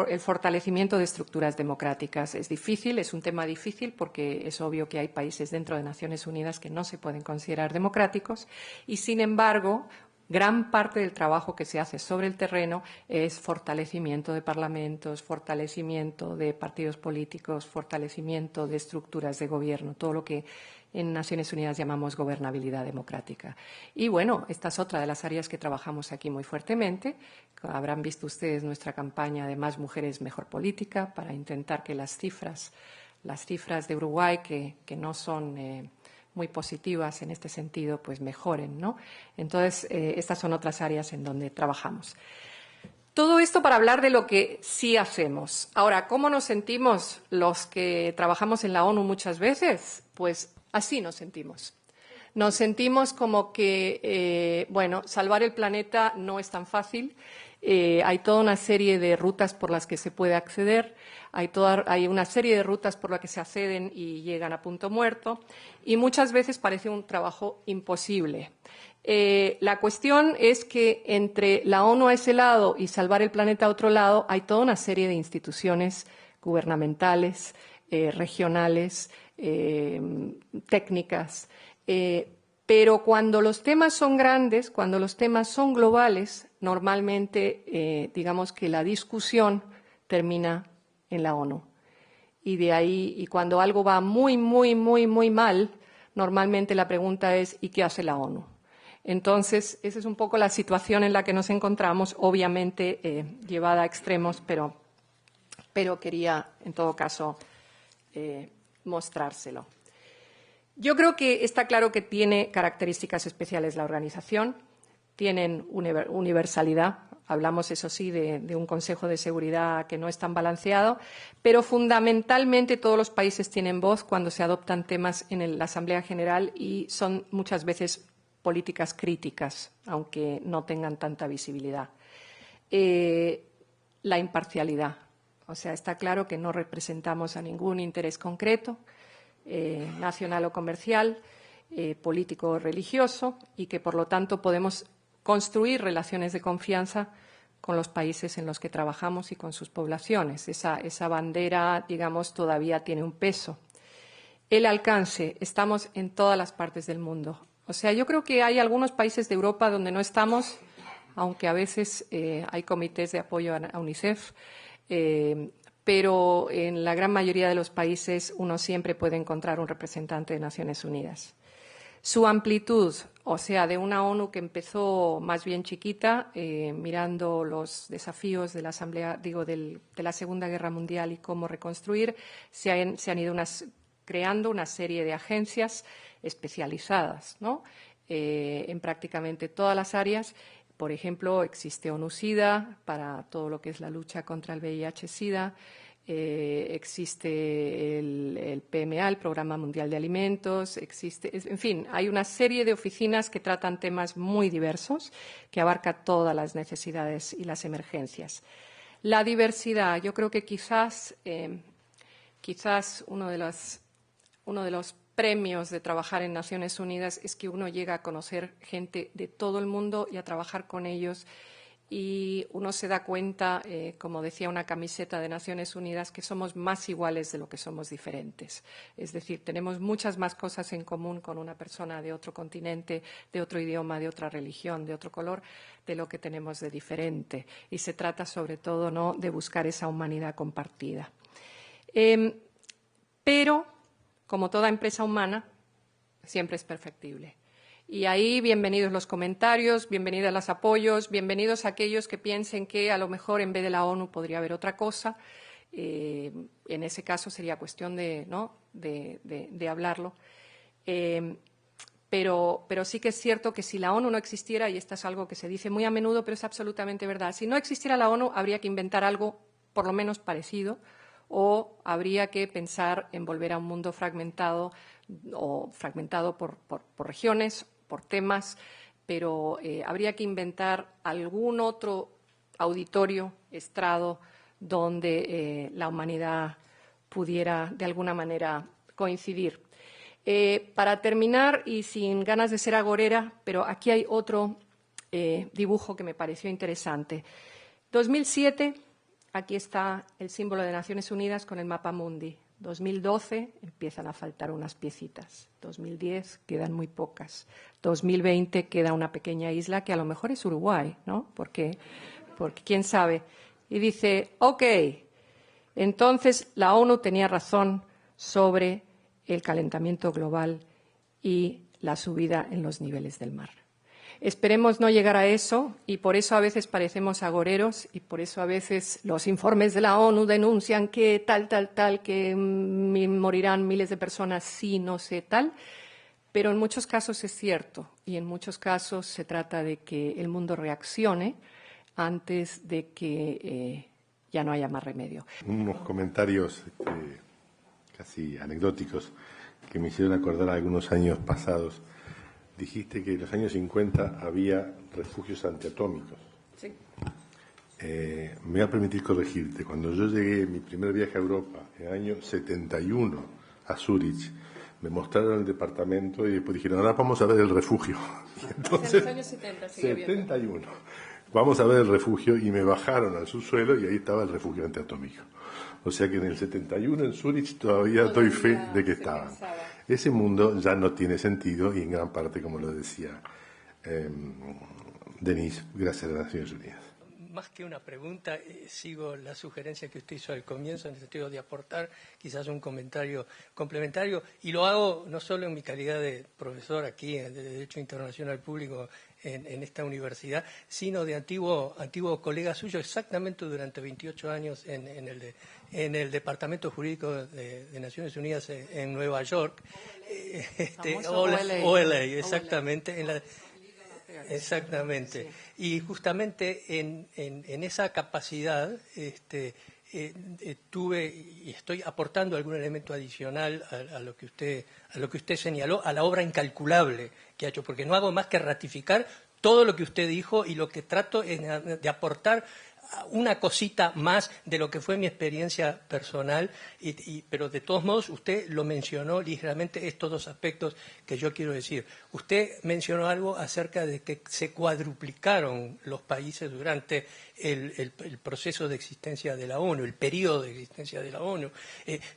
el fortalecimiento de estructuras democráticas. Es difícil, es un tema difícil porque es obvio que hay países dentro de Naciones Unidas que no se pueden considerar democráticos y, sin embargo, gran parte del trabajo que se hace sobre el terreno es fortalecimiento de parlamentos, fortalecimiento de partidos políticos, fortalecimiento de estructuras de gobierno, todo lo que en Naciones Unidas llamamos gobernabilidad democrática. Y, bueno, esta es otra de las áreas que trabajamos aquí muy fuertemente. Habrán visto ustedes nuestra campaña de Más mujeres, mejor política, para intentar que las cifras de Uruguay, que no son muy positivas en este sentido, pues mejoren, ¿no? Entonces, estas son otras áreas en donde trabajamos. Todo esto para hablar de lo que sí hacemos. Ahora, ¿cómo nos sentimos los que trabajamos en la ONU muchas veces? Pues así nos sentimos. Nos sentimos como que, bueno, salvar el planeta no es tan fácil. Hay toda una serie de rutas por las que se puede acceder, hay una serie de rutas por las que se acceden y llegan a punto muerto, y muchas veces parece un trabajo imposible. La cuestión es que entre la ONU a ese lado y salvar el planeta a otro lado hay toda una serie de instituciones gubernamentales, regionales, técnicas, pero cuando los temas son grandes, cuando los temas son globales, normalmente, digamos que la discusión termina en la ONU. Y de ahí, y cuando algo va muy, muy, muy, muy mal, normalmente la pregunta es ¿y qué hace la ONU? Entonces, esa es un poco la situación en la que nos encontramos, obviamente llevada a extremos, pero quería, en todo caso, mostrárselo. Yo creo que está claro que tiene características especiales la organización, tienen universalidad. Hablamos, eso sí, de un Consejo de Seguridad que no es tan balanceado, pero fundamentalmente todos los países tienen voz cuando se adoptan temas en la Asamblea General y son muchas veces políticas críticas, aunque no tengan tanta visibilidad. La imparcialidad. O sea, está claro que no representamos a ningún interés concreto, nacional o comercial, político o religioso, y que, por lo tanto, podemos construir relaciones de confianza con los países en los que trabajamos y con sus poblaciones. Esa bandera, digamos, todavía tiene un peso. El alcance. Estamos en todas las partes del mundo. O sea, yo creo que hay algunos países de Europa donde no estamos, aunque a veces hay comités de apoyo a UNICEF, pero en la gran mayoría de los países uno siempre puede encontrar un representante de Naciones Unidas. Su amplitud, o sea, de una ONU que empezó más bien chiquita, mirando los desafíos de la Asamblea, de la Segunda Guerra Mundial y cómo reconstruir, se han ido creando una serie de agencias especializadas, ¿no? En prácticamente todas las áreas. Por ejemplo, existe ONU-SIDA para todo lo que es la lucha contra el VIH-SIDA, existe el PMA, el Programa Mundial de Alimentos, en fin, hay una serie de oficinas que tratan temas muy diversos, que abarca todas las necesidades y las emergencias. La diversidad, yo creo que quizás uno de los premios de trabajar en Naciones Unidas es que uno llega a conocer gente de todo el mundo y a trabajar con ellos, y uno se da cuenta, como decía una camiseta de Naciones Unidas, que somos más iguales de lo que somos diferentes. Es decir, tenemos muchas más cosas en común con una persona de otro continente, de otro idioma, de otra religión, de otro color, de lo que tenemos de diferente. Y se trata sobre todo, ¿no?, de buscar esa humanidad compartida. Pero, como toda empresa humana, siempre es perfectible. Y ahí, bienvenidos los comentarios, bienvenidos los apoyos, bienvenidos a aquellos que piensen que a lo mejor en vez de la ONU podría haber otra cosa. En ese caso sería cuestión de hablarlo. Pero sí que es cierto que si la ONU no existiera, y esto es algo que se dice muy a menudo, pero es absolutamente verdad, si no existiera la ONU habría que inventar algo por lo menos parecido, o habría que pensar en volver a un mundo fragmentado por regiones, por temas, pero habría que inventar algún otro auditorio, estrado, donde la humanidad pudiera de alguna manera coincidir. Para terminar, y sin ganas de ser agorera, pero aquí hay otro dibujo que me pareció interesante. 2007, aquí está el símbolo de Naciones Unidas con el mapa mundi. 2012 empiezan a faltar unas piecitas. 2010 quedan muy pocas. 2020 queda una pequeña isla que a lo mejor es Uruguay, ¿no? Porque quién sabe. Y dice, ok, entonces la ONU tenía razón sobre el calentamiento global y la subida en los niveles del mar. Esperemos no llegar a eso, y por eso a veces parecemos agoreros, y por eso a veces los informes de la ONU denuncian que tal, que morirán miles de personas, sí, no sé, tal. Pero en muchos casos es cierto, y en muchos casos se trata de que el mundo reaccione antes de que ya no haya más remedio. Unos comentarios casi anecdóticos que me hicieron acordar a algunos años pasados. Dijiste que en los años 50 había refugios antiatómicos. Sí. Me voy a permitir corregirte. Cuando yo llegué, mi primer viaje a Europa, en el año 71, a Zúrich, me mostraron el departamento y después dijeron, ahora vamos a ver el refugio. Y entonces, en los años 70, sí, 71. Vamos a ver el refugio y me bajaron al subsuelo y ahí estaba el refugio antiatómico. O sea que en el 71 en Zúrich todavía doy fe de que estaban. Ese mundo ya no tiene sentido y en gran parte, como lo decía Denise, gracias a las Naciones Unidas. Más que una pregunta, sigo la sugerencia que usted hizo al comienzo en el sentido de aportar quizás un comentario complementario, y lo hago no solo en mi calidad de profesor aquí de Derecho Internacional Público en esta universidad, sino de antiguo colega suyo exactamente durante 28 años en el Departamento Jurídico de Naciones Unidas en Nueva York. OLA, exactamente. Exactamente. Y justamente en esa capacidad tuve y estoy aportando algún elemento adicional a lo que usted señaló, a la obra incalculable que ha hecho, porque no hago más que ratificar todo lo que usted dijo, y lo que trato es de aportar una cosita más de lo que fue mi experiencia personal, pero de todos modos usted lo mencionó ligeramente, estos dos aspectos que yo quiero decir. Usted mencionó algo acerca de que se cuadruplicaron los países durante el proceso de existencia de la ONU, el periodo de existencia de la ONU.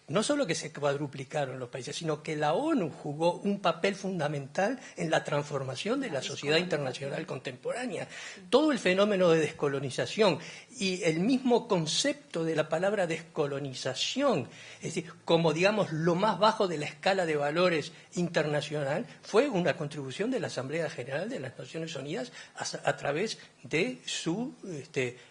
No solo que se cuadruplicaron los países, sino que la ONU jugó un papel fundamental en la transformación de la sociedad internacional contemporánea. Todo el fenómeno de descolonización y el mismo concepto de la palabra descolonización, es decir, como digamos lo más bajo de la escala de valores internacional, fue una contribución de la Asamblea General de las Naciones Unidas a través de su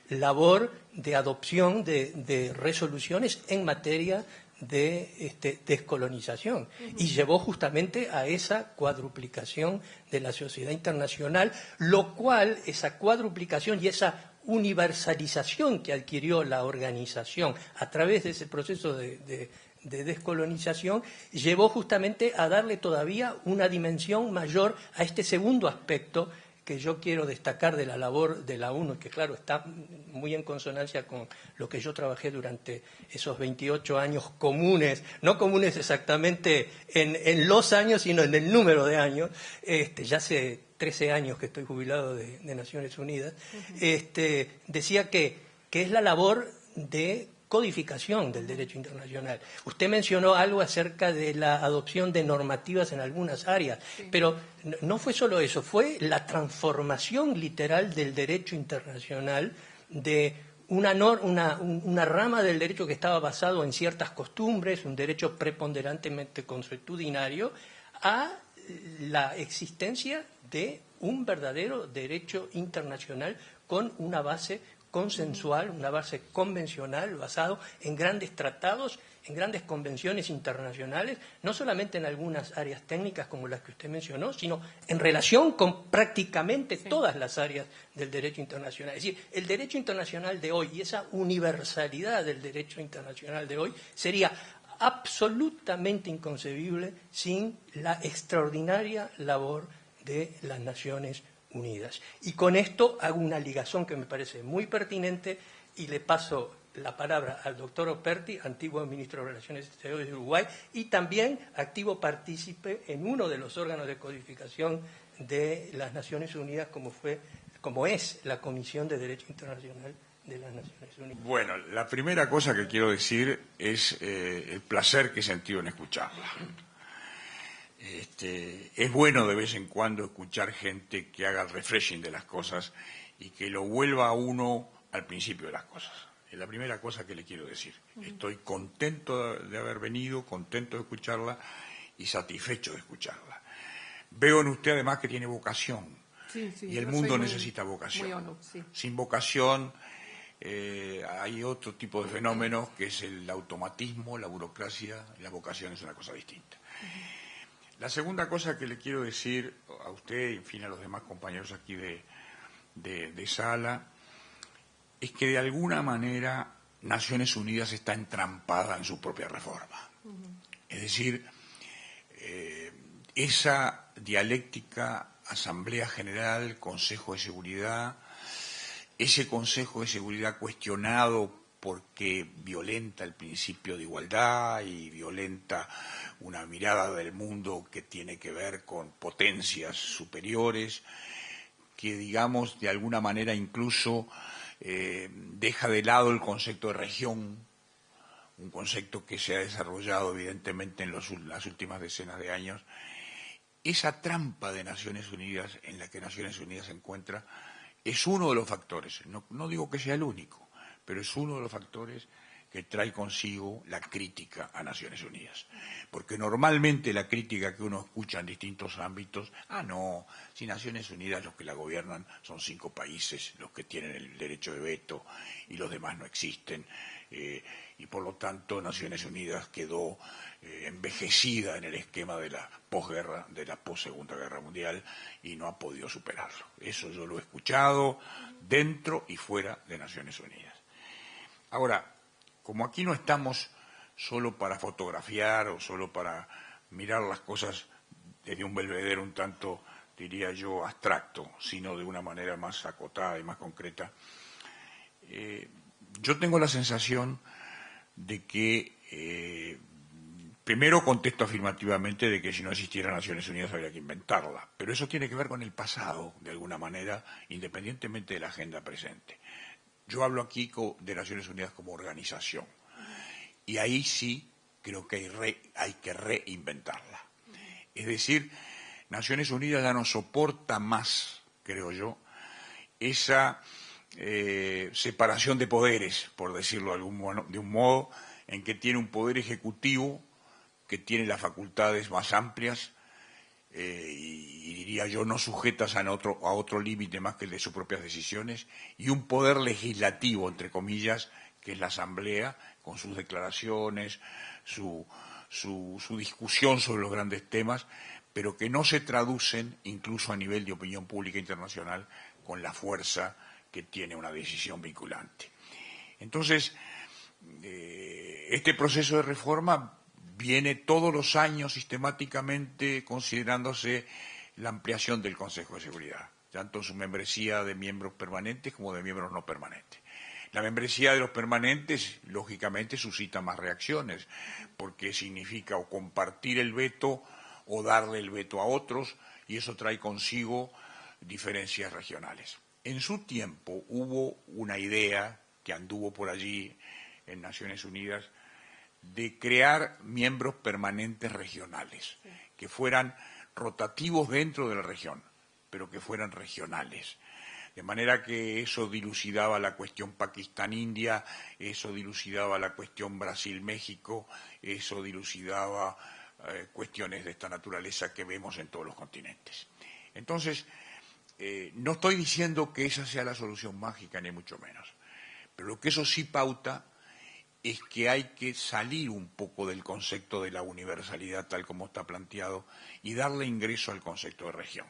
labor de adopción de resoluciones en materia de descolonización, y llevó justamente a esa cuadruplicación de la sociedad internacional, lo cual, esa cuadruplicación y esa universalización que adquirió la organización a través de ese proceso de descolonización, llevó justamente a darle todavía una dimensión mayor a este segundo aspecto que yo quiero destacar de la labor de la ONU, que claro, está muy en consonancia con lo que yo trabajé durante esos 28 años comunes, no comunes exactamente en los años, sino en el número de años. Ya hace 13 años que estoy jubilado de Naciones Unidas. Decía que es la labor de codificación del derecho internacional. Usted mencionó algo acerca de la adopción de normativas en algunas áreas, pero no fue solo eso, fue la transformación literal del derecho internacional de una rama del derecho que estaba basado en ciertas costumbres, un derecho preponderantemente consuetudinario, a la existencia de un verdadero derecho internacional con una base consensual, una base convencional basado en grandes tratados, en grandes convenciones internacionales, no solamente en algunas áreas técnicas como las que usted mencionó, sino en relación con prácticamente todas las áreas del derecho internacional. Es decir, el derecho internacional de hoy y esa universalidad del derecho internacional de hoy sería absolutamente inconcebible sin la extraordinaria labor de las Naciones Unidas. Y con esto hago una ligazón que me parece muy pertinente y le paso la palabra al doctor Operti, antiguo ministro de Relaciones Exteriores de Uruguay, y también activo partícipe en uno de los órganos de codificación de las Naciones Unidas, como es la Comisión de Derecho Internacional de las Naciones Unidas. Bueno, la primera cosa que quiero decir es el placer que he sentido en escucharla. Es bueno de vez en cuando escuchar gente que haga el refreshing de las cosas y que lo vuelva a uno al principio de las cosas. Es la primera cosa que le quiero decir. Estoy contento de haber venido, contento de escucharla y satisfecho de escucharla. Veo en usted además que tiene vocación. Sí, y el mundo necesita vocación. Sí. Sin vocación hay otro tipo de fenómenos que es el automatismo, la burocracia, y la vocación es una cosa distinta. La segunda cosa que le quiero decir a usted y en fin a los demás compañeros aquí de sala es que de alguna manera Naciones Unidas está entrampada en su propia reforma. Es decir, esa dialéctica Asamblea General, Consejo de Seguridad, ese Consejo de Seguridad cuestionado porque violenta el principio de igualdad y violenta una mirada del mundo que tiene que ver con potencias superiores, que digamos de alguna manera incluso deja de lado el concepto de región, un concepto que se ha desarrollado evidentemente en las últimas decenas de años. Esa trampa de Naciones Unidas en la que Naciones Unidas se encuentra es uno de los factores, no digo que sea el único, pero es uno de los factores que trae consigo la crítica a Naciones Unidas. Porque normalmente la crítica que uno escucha en distintos ámbitos, no, si Naciones Unidas los que la gobiernan son 5 países, los que tienen el derecho de veto y los demás no existen, y por lo tanto Naciones Unidas quedó envejecida en el esquema de la posguerra, de la post-Segunda Guerra Mundial y no ha podido superarlo. Eso yo lo he escuchado dentro y fuera de Naciones Unidas. Ahora, como aquí no estamos solo para fotografiar o solo para mirar las cosas desde un belvedere un tanto, diría yo, abstracto, sino de una manera más acotada y más concreta, yo tengo la sensación de que, primero contesto afirmativamente de que si no existiera Naciones Unidas habría que inventarla, pero eso tiene que ver con el pasado, de alguna manera, independientemente de la agenda presente. Yo hablo aquí de Naciones Unidas como organización, y ahí sí creo que hay que reinventarla. Es decir, Naciones Unidas ya no soporta más, creo yo, esa separación de poderes, por decirlo de un modo, en que tiene un poder ejecutivo que tiene las facultades más amplias y diría yo no sujetas a otro límite más que el de sus propias decisiones, y un poder legislativo, entre comillas, que es la Asamblea, con sus declaraciones, su discusión sobre los grandes temas, pero que no se traducen, incluso a nivel de opinión pública internacional, con la fuerza que tiene una decisión vinculante. Entonces, este proceso de reforma viene todos los años sistemáticamente considerándose la ampliación del Consejo de Seguridad, tanto su membresía de miembros permanentes como de miembros no permanentes. La membresía de los permanentes, lógicamente, suscita más reacciones, porque significa o compartir el veto o darle el veto a otros, y eso trae consigo diferencias regionales. En su tiempo hubo una idea que anduvo por allí en Naciones Unidas de crear miembros permanentes regionales, que fueran rotativos dentro de la región, pero que fueran regionales. De manera que eso dilucidaba la cuestión Pakistán-India, eso dilucidaba la cuestión Brasil-México, eso dilucidaba cuestiones de esta naturaleza que vemos en todos los continentes. Entonces, no estoy diciendo que esa sea la solución mágica, ni mucho menos, pero lo que eso sí pauta es que hay que salir un poco del concepto de la universalidad tal como está planteado y darle ingreso al concepto de región.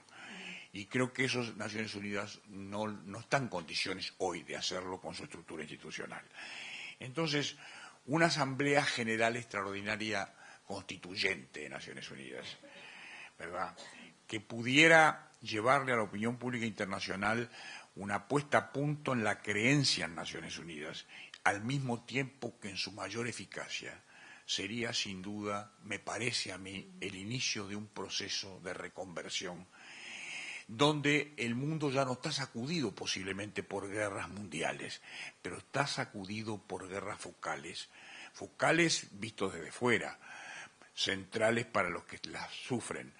Y creo que esas Naciones Unidas no están en condiciones hoy de hacerlo con su estructura institucional. Entonces, una Asamblea General Extraordinaria Constituyente de Naciones Unidas, ¿verdad?, que pudiera llevarle a la opinión pública internacional una puesta a punto en la creencia en Naciones Unidas, al mismo tiempo que en su mayor eficacia, sería sin duda, me parece a mí, el inicio de un proceso de reconversión, donde el mundo ya no está sacudido posiblemente por guerras mundiales, pero está sacudido por guerras focales, focales vistos desde fuera, centrales para los que las sufren.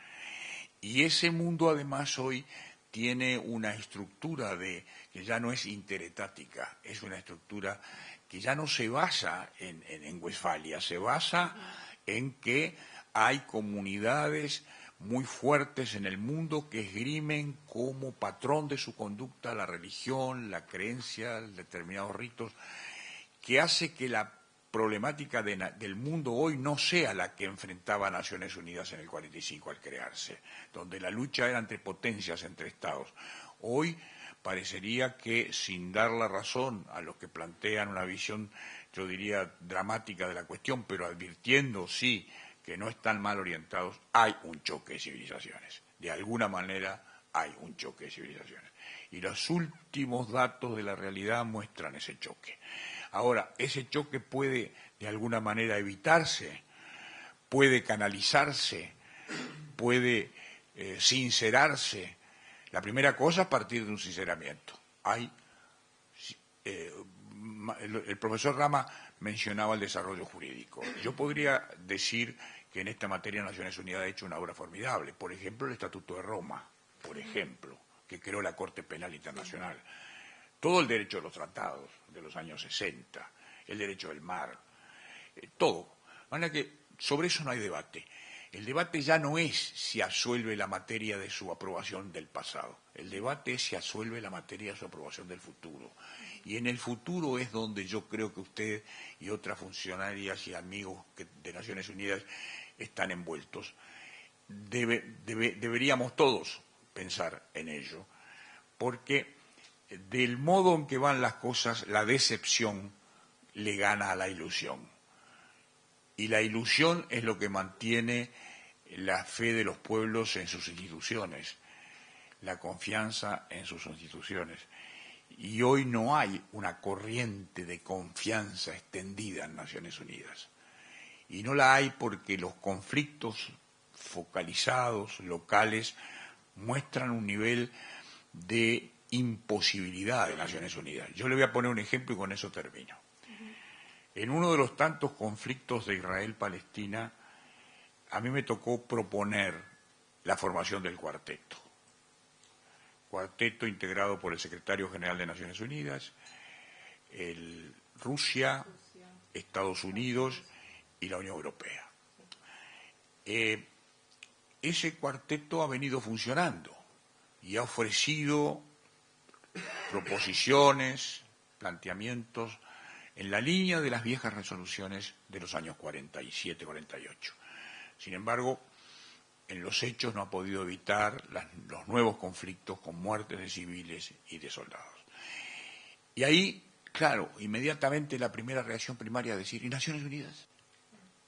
Y ese mundo además hoy tiene una estructura que ya no es interetática, es una estructura que ya no se basa en Westfalia, se basa en que hay comunidades muy fuertes en el mundo que esgrimen como patrón de su conducta la religión, la creencia, determinados ritos, que hace que la problemática del mundo hoy no sea la que enfrentaba Naciones Unidas en el 45 al crearse, donde la lucha era entre potencias, entre estados. Hoy parecería que, sin dar la razón a los que plantean una visión, yo diría, dramática de la cuestión, pero advirtiendo, sí, que no están mal orientados, hay un choque de civilizaciones. De alguna manera hay un choque de civilizaciones. Y los últimos datos de la realidad muestran ese choque. Ahora, ese choque puede, de alguna manera, evitarse, puede canalizarse, puede sincerarse. La primera cosa, a partir de un sinceramiento. El profesor Rama mencionaba el desarrollo jurídico. Yo podría decir que en esta materia Naciones Unidas ha hecho una obra formidable. Por ejemplo, el Estatuto de Roma, por ejemplo, que creó la Corte Penal Internacional. Todo el derecho de los tratados de los años 60, el derecho del mar, todo. De manera que sobre eso no hay debate. El debate ya no es si absuelve la materia de su aprobación del pasado. El debate es si absuelve la materia de su aprobación del futuro. Y en el futuro es donde yo creo que usted y otras funcionarias y amigos de Naciones Unidas están envueltos. Deberíamos todos pensar en ello, porque del modo en que van las cosas, la decepción le gana a la ilusión. Y la ilusión es lo que mantiene la fe de los pueblos en sus instituciones, la confianza en sus instituciones. Y hoy no hay una corriente de confianza extendida en Naciones Unidas. Y no la hay porque los conflictos focalizados, locales, muestran un nivel de imposibilidad de Naciones Unidas. Yo le voy a poner un ejemplo y con eso termino. En uno de los tantos conflictos de Israel-Palestina, a mí me tocó proponer la formación del cuarteto. Cuarteto integrado por el secretario general de Naciones Unidas, Rusia, Estados Unidos y la Unión Europea. Ese cuarteto ha venido funcionando y ha ofrecido proposiciones, planteamientos en la línea de las viejas resoluciones de los años 47-48. Sin embargo, en los hechos no ha podido evitar los nuevos conflictos con muertes de civiles y de soldados. Y ahí, claro, inmediatamente la primera reacción primaria es decir, ¿y Naciones Unidas?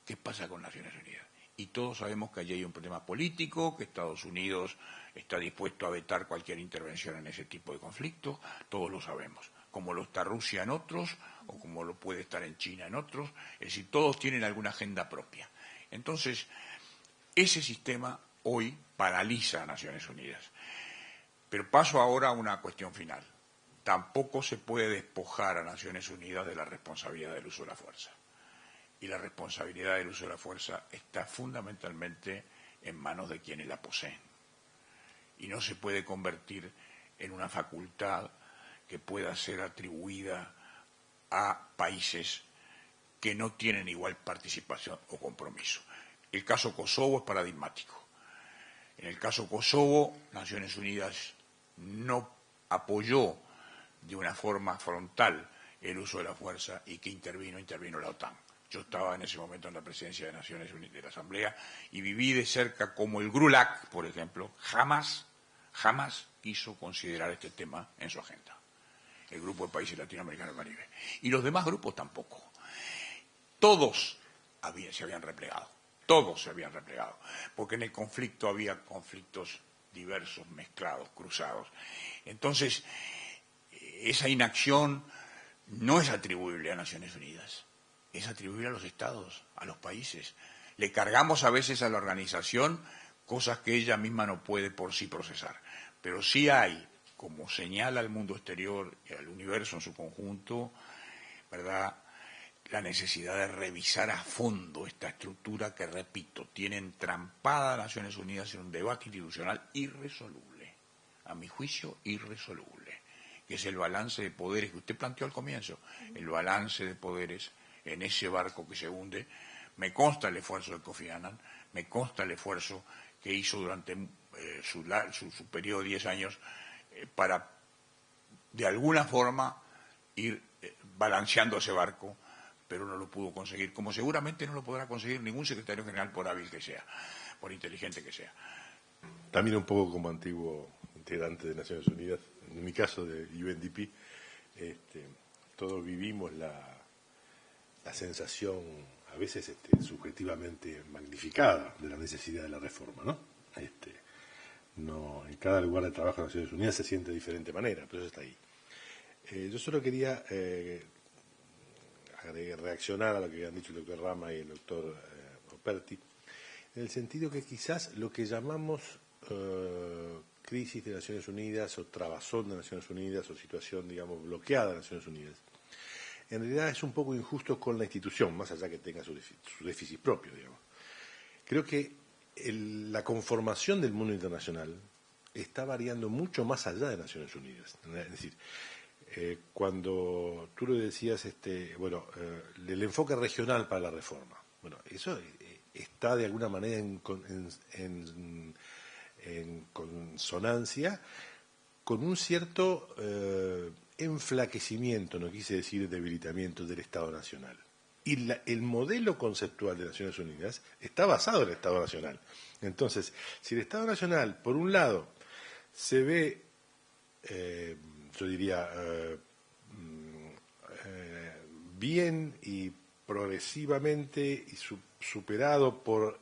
¿Qué pasa con Naciones Unidas? Y todos sabemos que allí hay un problema político, que Estados Unidos está dispuesto a vetar cualquier intervención en ese tipo de conflictos, todos lo sabemos, como lo está Rusia en otros, o como lo puede estar en China en otros, es decir, todos tienen alguna agenda propia. Entonces, ese sistema hoy paraliza a Naciones Unidas. Pero paso ahora a una cuestión final. Tampoco se puede despojar a Naciones Unidas de la responsabilidad del uso de la fuerza. Y la responsabilidad del uso de la fuerza está fundamentalmente en manos de quienes la poseen. Y no se puede convertir en una facultad que pueda ser atribuida a países que no tienen igual participación o compromiso. El caso Kosovo es paradigmático. En el caso Kosovo, Naciones Unidas no apoyó de una forma frontal el uso de la fuerza y que intervino la OTAN. Yo estaba en ese momento en la presidencia de Naciones Unidas, de la Asamblea, y viví de cerca como el GRULAC, por ejemplo, jamás quiso considerar este tema en su agenda. El grupo de países latinoamericanos y Caribe. Y los demás grupos tampoco. Todos se habían replegado, porque en el conflicto había conflictos diversos, mezclados, cruzados. Entonces, esa inacción no es atribuible a Naciones Unidas, es atribuible a los estados, a los países. Le cargamos a veces a la organización cosas que ella misma no puede por sí procesar. Pero sí hay, como señala al mundo exterior y al universo en su conjunto, ¿verdad?, la necesidad de revisar a fondo esta estructura que, repito, tiene entrampada a Naciones Unidas en un debate institucional irresoluble, a mi juicio irresoluble, que es el balance de poderes que usted planteó al comienzo, el balance de poderes en ese barco que se hunde. Me consta el esfuerzo de Kofi Annan, me consta el esfuerzo que hizo durante su periodo de 10 años para, de alguna forma, ir balanceando ese barco, pero no lo pudo conseguir, como seguramente no lo podrá conseguir ningún secretario general, por hábil que sea, por inteligente que sea. También un poco como antiguo integrante de Naciones Unidas, en mi caso de UNDP, todos vivimos la sensación, a veces subjetivamente magnificada, de la necesidad de la reforma, ¿no? No, en cada lugar de trabajo de Naciones Unidas se siente de diferente manera, pero eso está ahí. Yo solo quería reaccionar a lo que han dicho el doctor Rama y el doctor Operti, en el sentido que quizás lo que llamamos crisis de Naciones Unidas o trabazón de Naciones Unidas o situación, digamos, bloqueada de Naciones Unidas, en realidad es un poco injusto con la institución, más allá que tenga su déficit propio, digamos. Creo que la conformación del mundo internacional está variando mucho más allá de Naciones Unidas. Es decir, cuando tú lo decías, el enfoque regional para la reforma, bueno, eso está de alguna manera en consonancia con un cierto enflaquecimiento, no quise decir debilitamiento, del Estado Nacional. Y el modelo conceptual de Naciones Unidas está basado en el Estado Nacional. Entonces, si el Estado Nacional, por un lado, se ve, yo diría, bien y progresivamente y superado por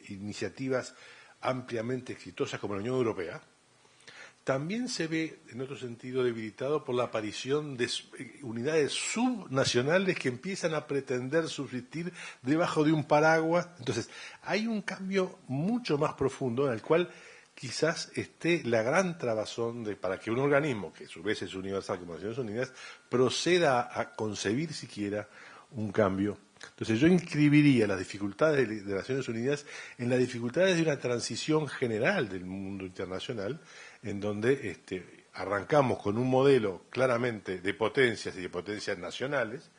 iniciativas ampliamente exitosas como la Unión Europea, también se ve, en otro sentido, debilitado por la aparición de unidades subnacionales que empiezan a pretender subsistir debajo de un paraguas. Entonces, hay un cambio mucho más profundo en el cual quizás esté la gran trabazón para que un organismo, que a su vez es universal como Naciones Unidas, proceda a concebir siquiera un cambio. Entonces yo inscribiría las dificultades de Naciones Unidas en las dificultades de una transición general del mundo internacional, en donde arrancamos con un modelo claramente de potencias y de potencias nacionales,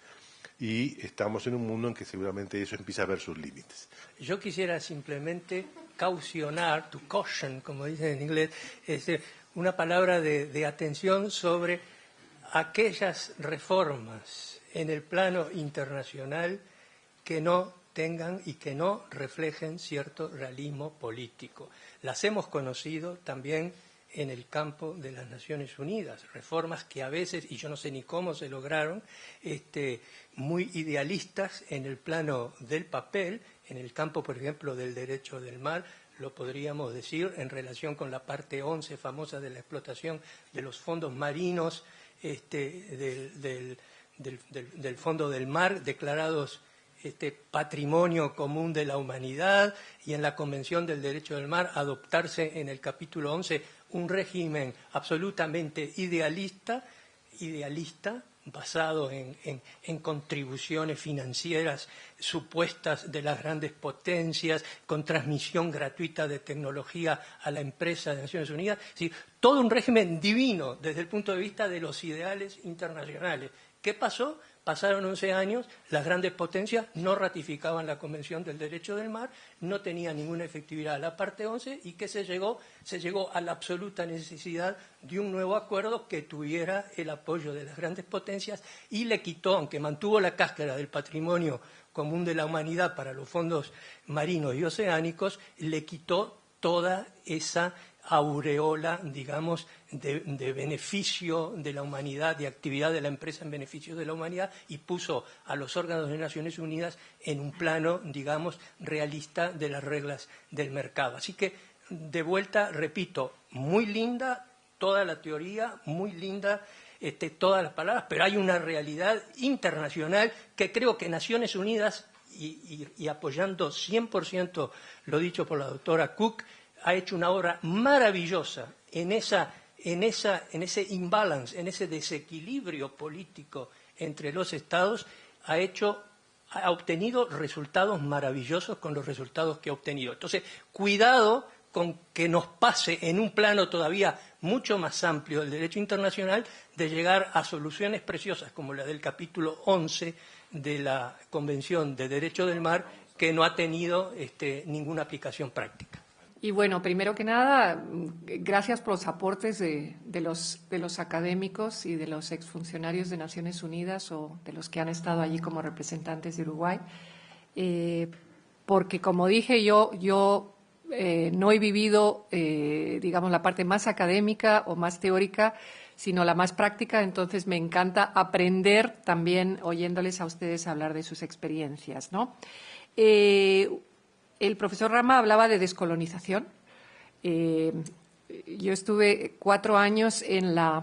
y estamos en un mundo en que seguramente eso empieza a ver sus límites. Yo quisiera simplemente caucionar, to caution, como dicen en inglés, una palabra de atención sobre aquellas reformas en el plano internacional que no tengan y que no reflejen cierto realismo político. Las hemos conocido también en el campo de las Naciones Unidas, reformas que a veces, y yo no sé ni cómo se lograron, muy idealistas en el plano del papel, en el campo, por ejemplo, del derecho del mar, lo podríamos decir en relación con la parte 11 famosa de la explotación de los fondos marinos del fondo del mar, declarados patrimonio común de la humanidad, y en la Convención del Derecho del Mar adoptarse en el capítulo 11 un régimen absolutamente idealista, basado en contribuciones financieras supuestas de las grandes potencias, con transmisión gratuita de tecnología a la empresa de Naciones Unidas. Es decir, todo un régimen divino desde el punto de vista de los ideales internacionales. ¿Qué pasó? Pasaron 11 años, las grandes potencias no ratificaban la Convención del Derecho del Mar, no tenía ninguna efectividad la parte 11, y que se llegó a la absoluta necesidad de un nuevo acuerdo que tuviera el apoyo de las grandes potencias, y le quitó, aunque mantuvo la cáscara del patrimonio común de la humanidad para los fondos marinos y oceánicos, le quitó toda esa aureola, digamos, de beneficio de la humanidad, de actividad de la empresa en beneficio de la humanidad, y puso a los órganos de Naciones Unidas en un plano, digamos, realista de las reglas del mercado. Así que de vuelta, repito, muy linda toda la teoría, muy linda todas las palabras, pero hay una realidad internacional que creo que Naciones Unidas, y apoyando 100% lo dicho por la doctora Cook, ha hecho una obra maravillosa en ese imbalance, en ese desequilibrio político entre los estados, ha obtenido resultados maravillosos con los resultados que ha obtenido. Entonces, cuidado con que nos pase en un plano todavía mucho más amplio del derecho internacional de llegar a soluciones preciosas como la del capítulo 11 de la Convención de Derecho del Mar, que no ha tenido ninguna aplicación práctica. Y bueno, primero que nada, gracias por los aportes de los académicos y de los exfuncionarios de Naciones Unidas o de los que han estado allí como representantes de Uruguay, porque como dije, yo no he vivido, digamos, la parte más académica o más teórica, sino la más práctica, entonces me encanta aprender también oyéndoles a ustedes hablar de sus experiencias, ¿no? El profesor Rama hablaba de descolonización. Yo estuve 4 años en la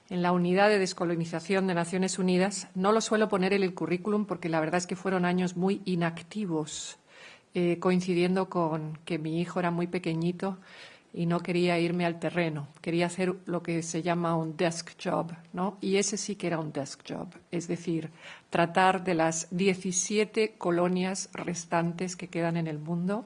unidad de descolonización de Naciones Unidas. No lo suelo poner en el currículum porque la verdad es que fueron años muy inactivos, coincidiendo con que mi hijo era muy pequeñito y no quería irme al terreno. Quería hacer lo que se llama un desk job, ¿no? Y ese sí que era un desk job, es decir, tratar de las 17 colonias restantes que quedan en el mundo,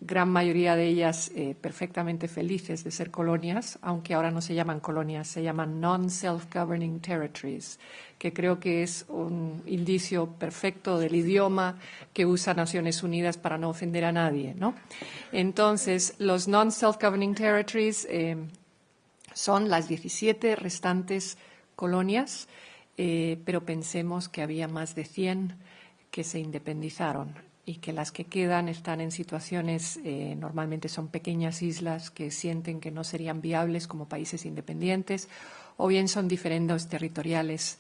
gran mayoría de ellas perfectamente felices de ser colonias, aunque ahora no se llaman colonias, se llaman non-self-governing territories, que creo que es un indicio perfecto del idioma que usa Naciones Unidas para no ofender a nadie, ¿no? Entonces, los non-self-governing territories son las 17 restantes colonias, pero pensemos que había más de 100 que se independizaron y que las que quedan están en situaciones, normalmente son pequeñas islas que sienten que no serían viables como países independientes, o bien son diferendos territoriales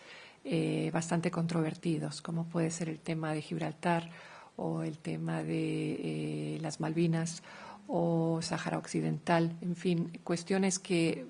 bastante controvertidos, como puede ser el tema de Gibraltar o el tema de las Malvinas o Sáhara Occidental, en fin, cuestiones que,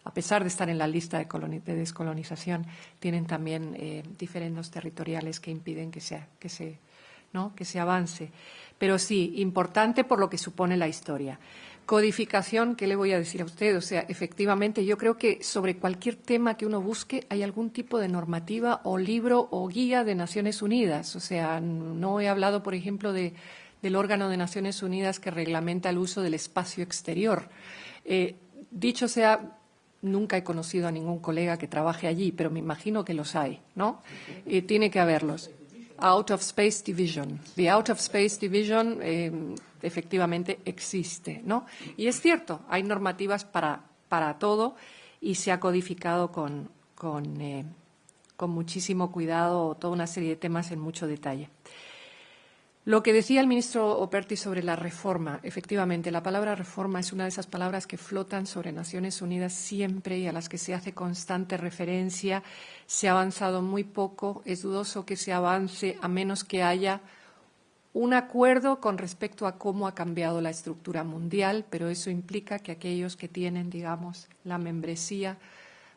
a pesar de estar en la lista de descolonización, tienen también diferendos territoriales que impiden que se avance. Pero sí, importante por lo que supone la historia. Codificación, ¿qué le voy a decir a usted? O sea, efectivamente, yo creo que sobre cualquier tema que uno busque hay algún tipo de normativa o libro o guía de Naciones Unidas. O sea, no he hablado, por ejemplo, del órgano de Naciones Unidas que reglamenta el uso del espacio exterior. Dicho sea, nunca he conocido a ningún colega que trabaje allí, pero me imagino que los hay, ¿no? Tiene que haberlos. Out of Space Division. The Out of Space Division efectivamente existe, ¿no? Y es cierto, hay normativas para todo y se ha codificado con muchísimo cuidado toda una serie de temas en mucho detalle. Lo que decía el ministro Operti sobre la reforma, efectivamente, la palabra reforma es una de esas palabras que flotan sobre Naciones Unidas siempre y a las que se hace constante referencia. Se ha avanzado muy poco, es dudoso que se avance a menos que haya un acuerdo con respecto a cómo ha cambiado la estructura mundial, pero eso implica que aquellos que tienen, digamos, la membresía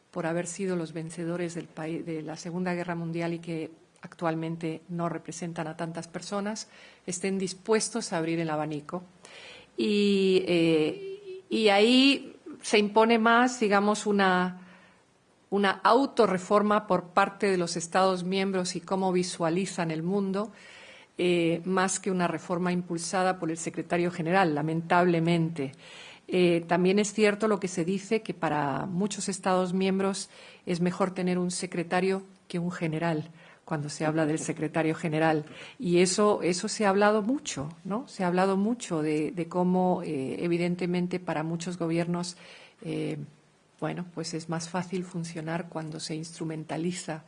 por haber sido los vencedores de la Segunda Guerra Mundial y que actualmente no representan a tantas personas, estén dispuestos a abrir el abanico. Y ahí se impone más, digamos, una autorreforma por parte de los Estados miembros y cómo visualizan el mundo, más que una reforma impulsada por el secretario general, lamentablemente. También es cierto lo que se dice, que para muchos Estados miembros es mejor tener un secretario que un general, cuando se habla del secretario general. Y eso se ha hablado mucho, ¿no? Se ha hablado mucho de cómo, evidentemente, para muchos gobiernos, pues es más fácil funcionar cuando se instrumentaliza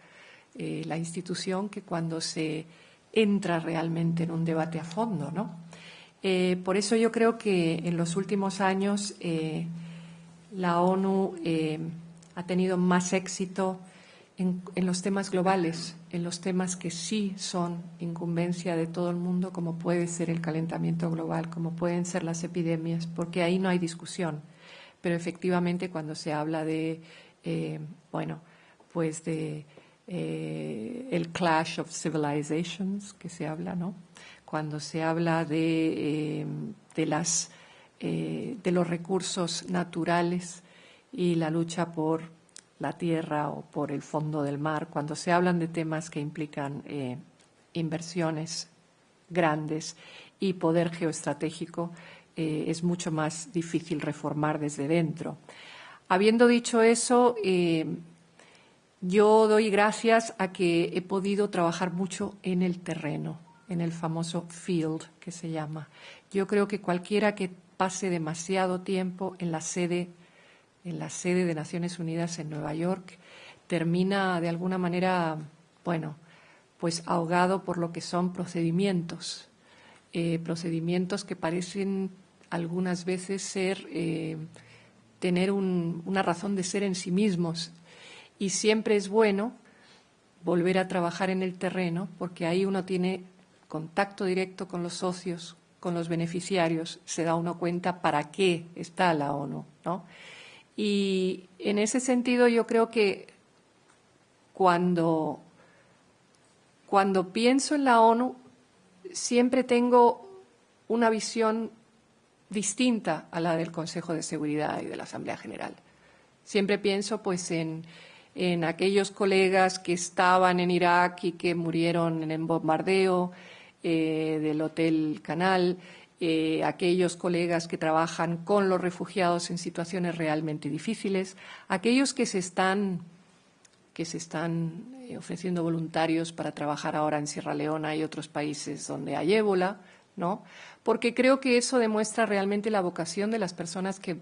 la institución que cuando se entra realmente en un debate a fondo, ¿no? Por eso yo creo que en los últimos años la ONU ha tenido más éxito en los temas globales, en los temas que sí son incumbencia de todo el mundo, como puede ser el calentamiento global, como pueden ser las epidemias, porque ahí no hay discusión. Pero efectivamente cuando se habla de, pues de el clash of civilizations, que se habla, ¿no? Cuando se habla de los recursos naturales y la lucha por la tierra o por el fondo del mar, cuando se hablan de temas que implican inversiones grandes y poder geoestratégico, es mucho más difícil reformar desde dentro. Habiendo dicho eso, yo doy gracias a que he podido trabajar mucho en el terreno, en el famoso field que se llama. Yo creo que cualquiera que pase demasiado tiempo en la sede de Naciones Unidas en Nueva York, termina de alguna manera, pues ahogado por lo que son procedimientos que parecen algunas veces tener una razón de ser en sí mismos. Y siempre es bueno volver a trabajar en el terreno, porque ahí uno tiene contacto directo con los socios, con los beneficiarios, se da uno cuenta para qué está la ONU, ¿no? Y en ese sentido yo creo que cuando pienso en la ONU siempre tengo una visión distinta a la del Consejo de Seguridad y de la Asamblea General. Siempre pienso pues en aquellos colegas que estaban en Irak y que murieron en el bombardeo del Hotel Canal, aquellos colegas que trabajan con los refugiados en situaciones realmente difíciles, aquellos que se están ofreciendo voluntarios para trabajar ahora en Sierra Leona y otros países donde hay ébola, ¿no? Porque creo que eso demuestra realmente la vocación de las personas que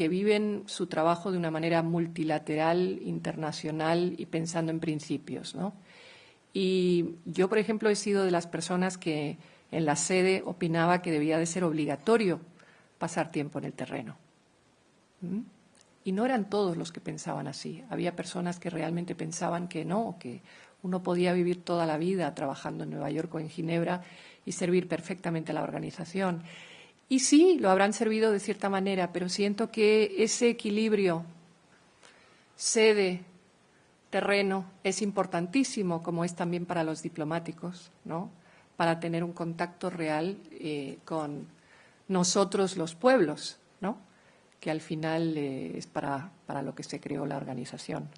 viven su trabajo de una manera multilateral, internacional y pensando en principios, ¿no? Y yo, por ejemplo, he sido de las personas que en la sede opinaba que debía de ser obligatorio pasar tiempo en el terreno. Y no eran todos los que pensaban así. Había personas que realmente pensaban que no, que uno podía vivir toda la vida trabajando en Nueva York o en Ginebra y servir perfectamente a la organización. Y sí, lo habrán servido de cierta manera, pero siento que ese equilibrio sede, terreno, es importantísimo, como es también para los diplomáticos, ¿no? Para tener un contacto real con nosotros los pueblos, ¿no? Que al final es para lo que se creó la organización.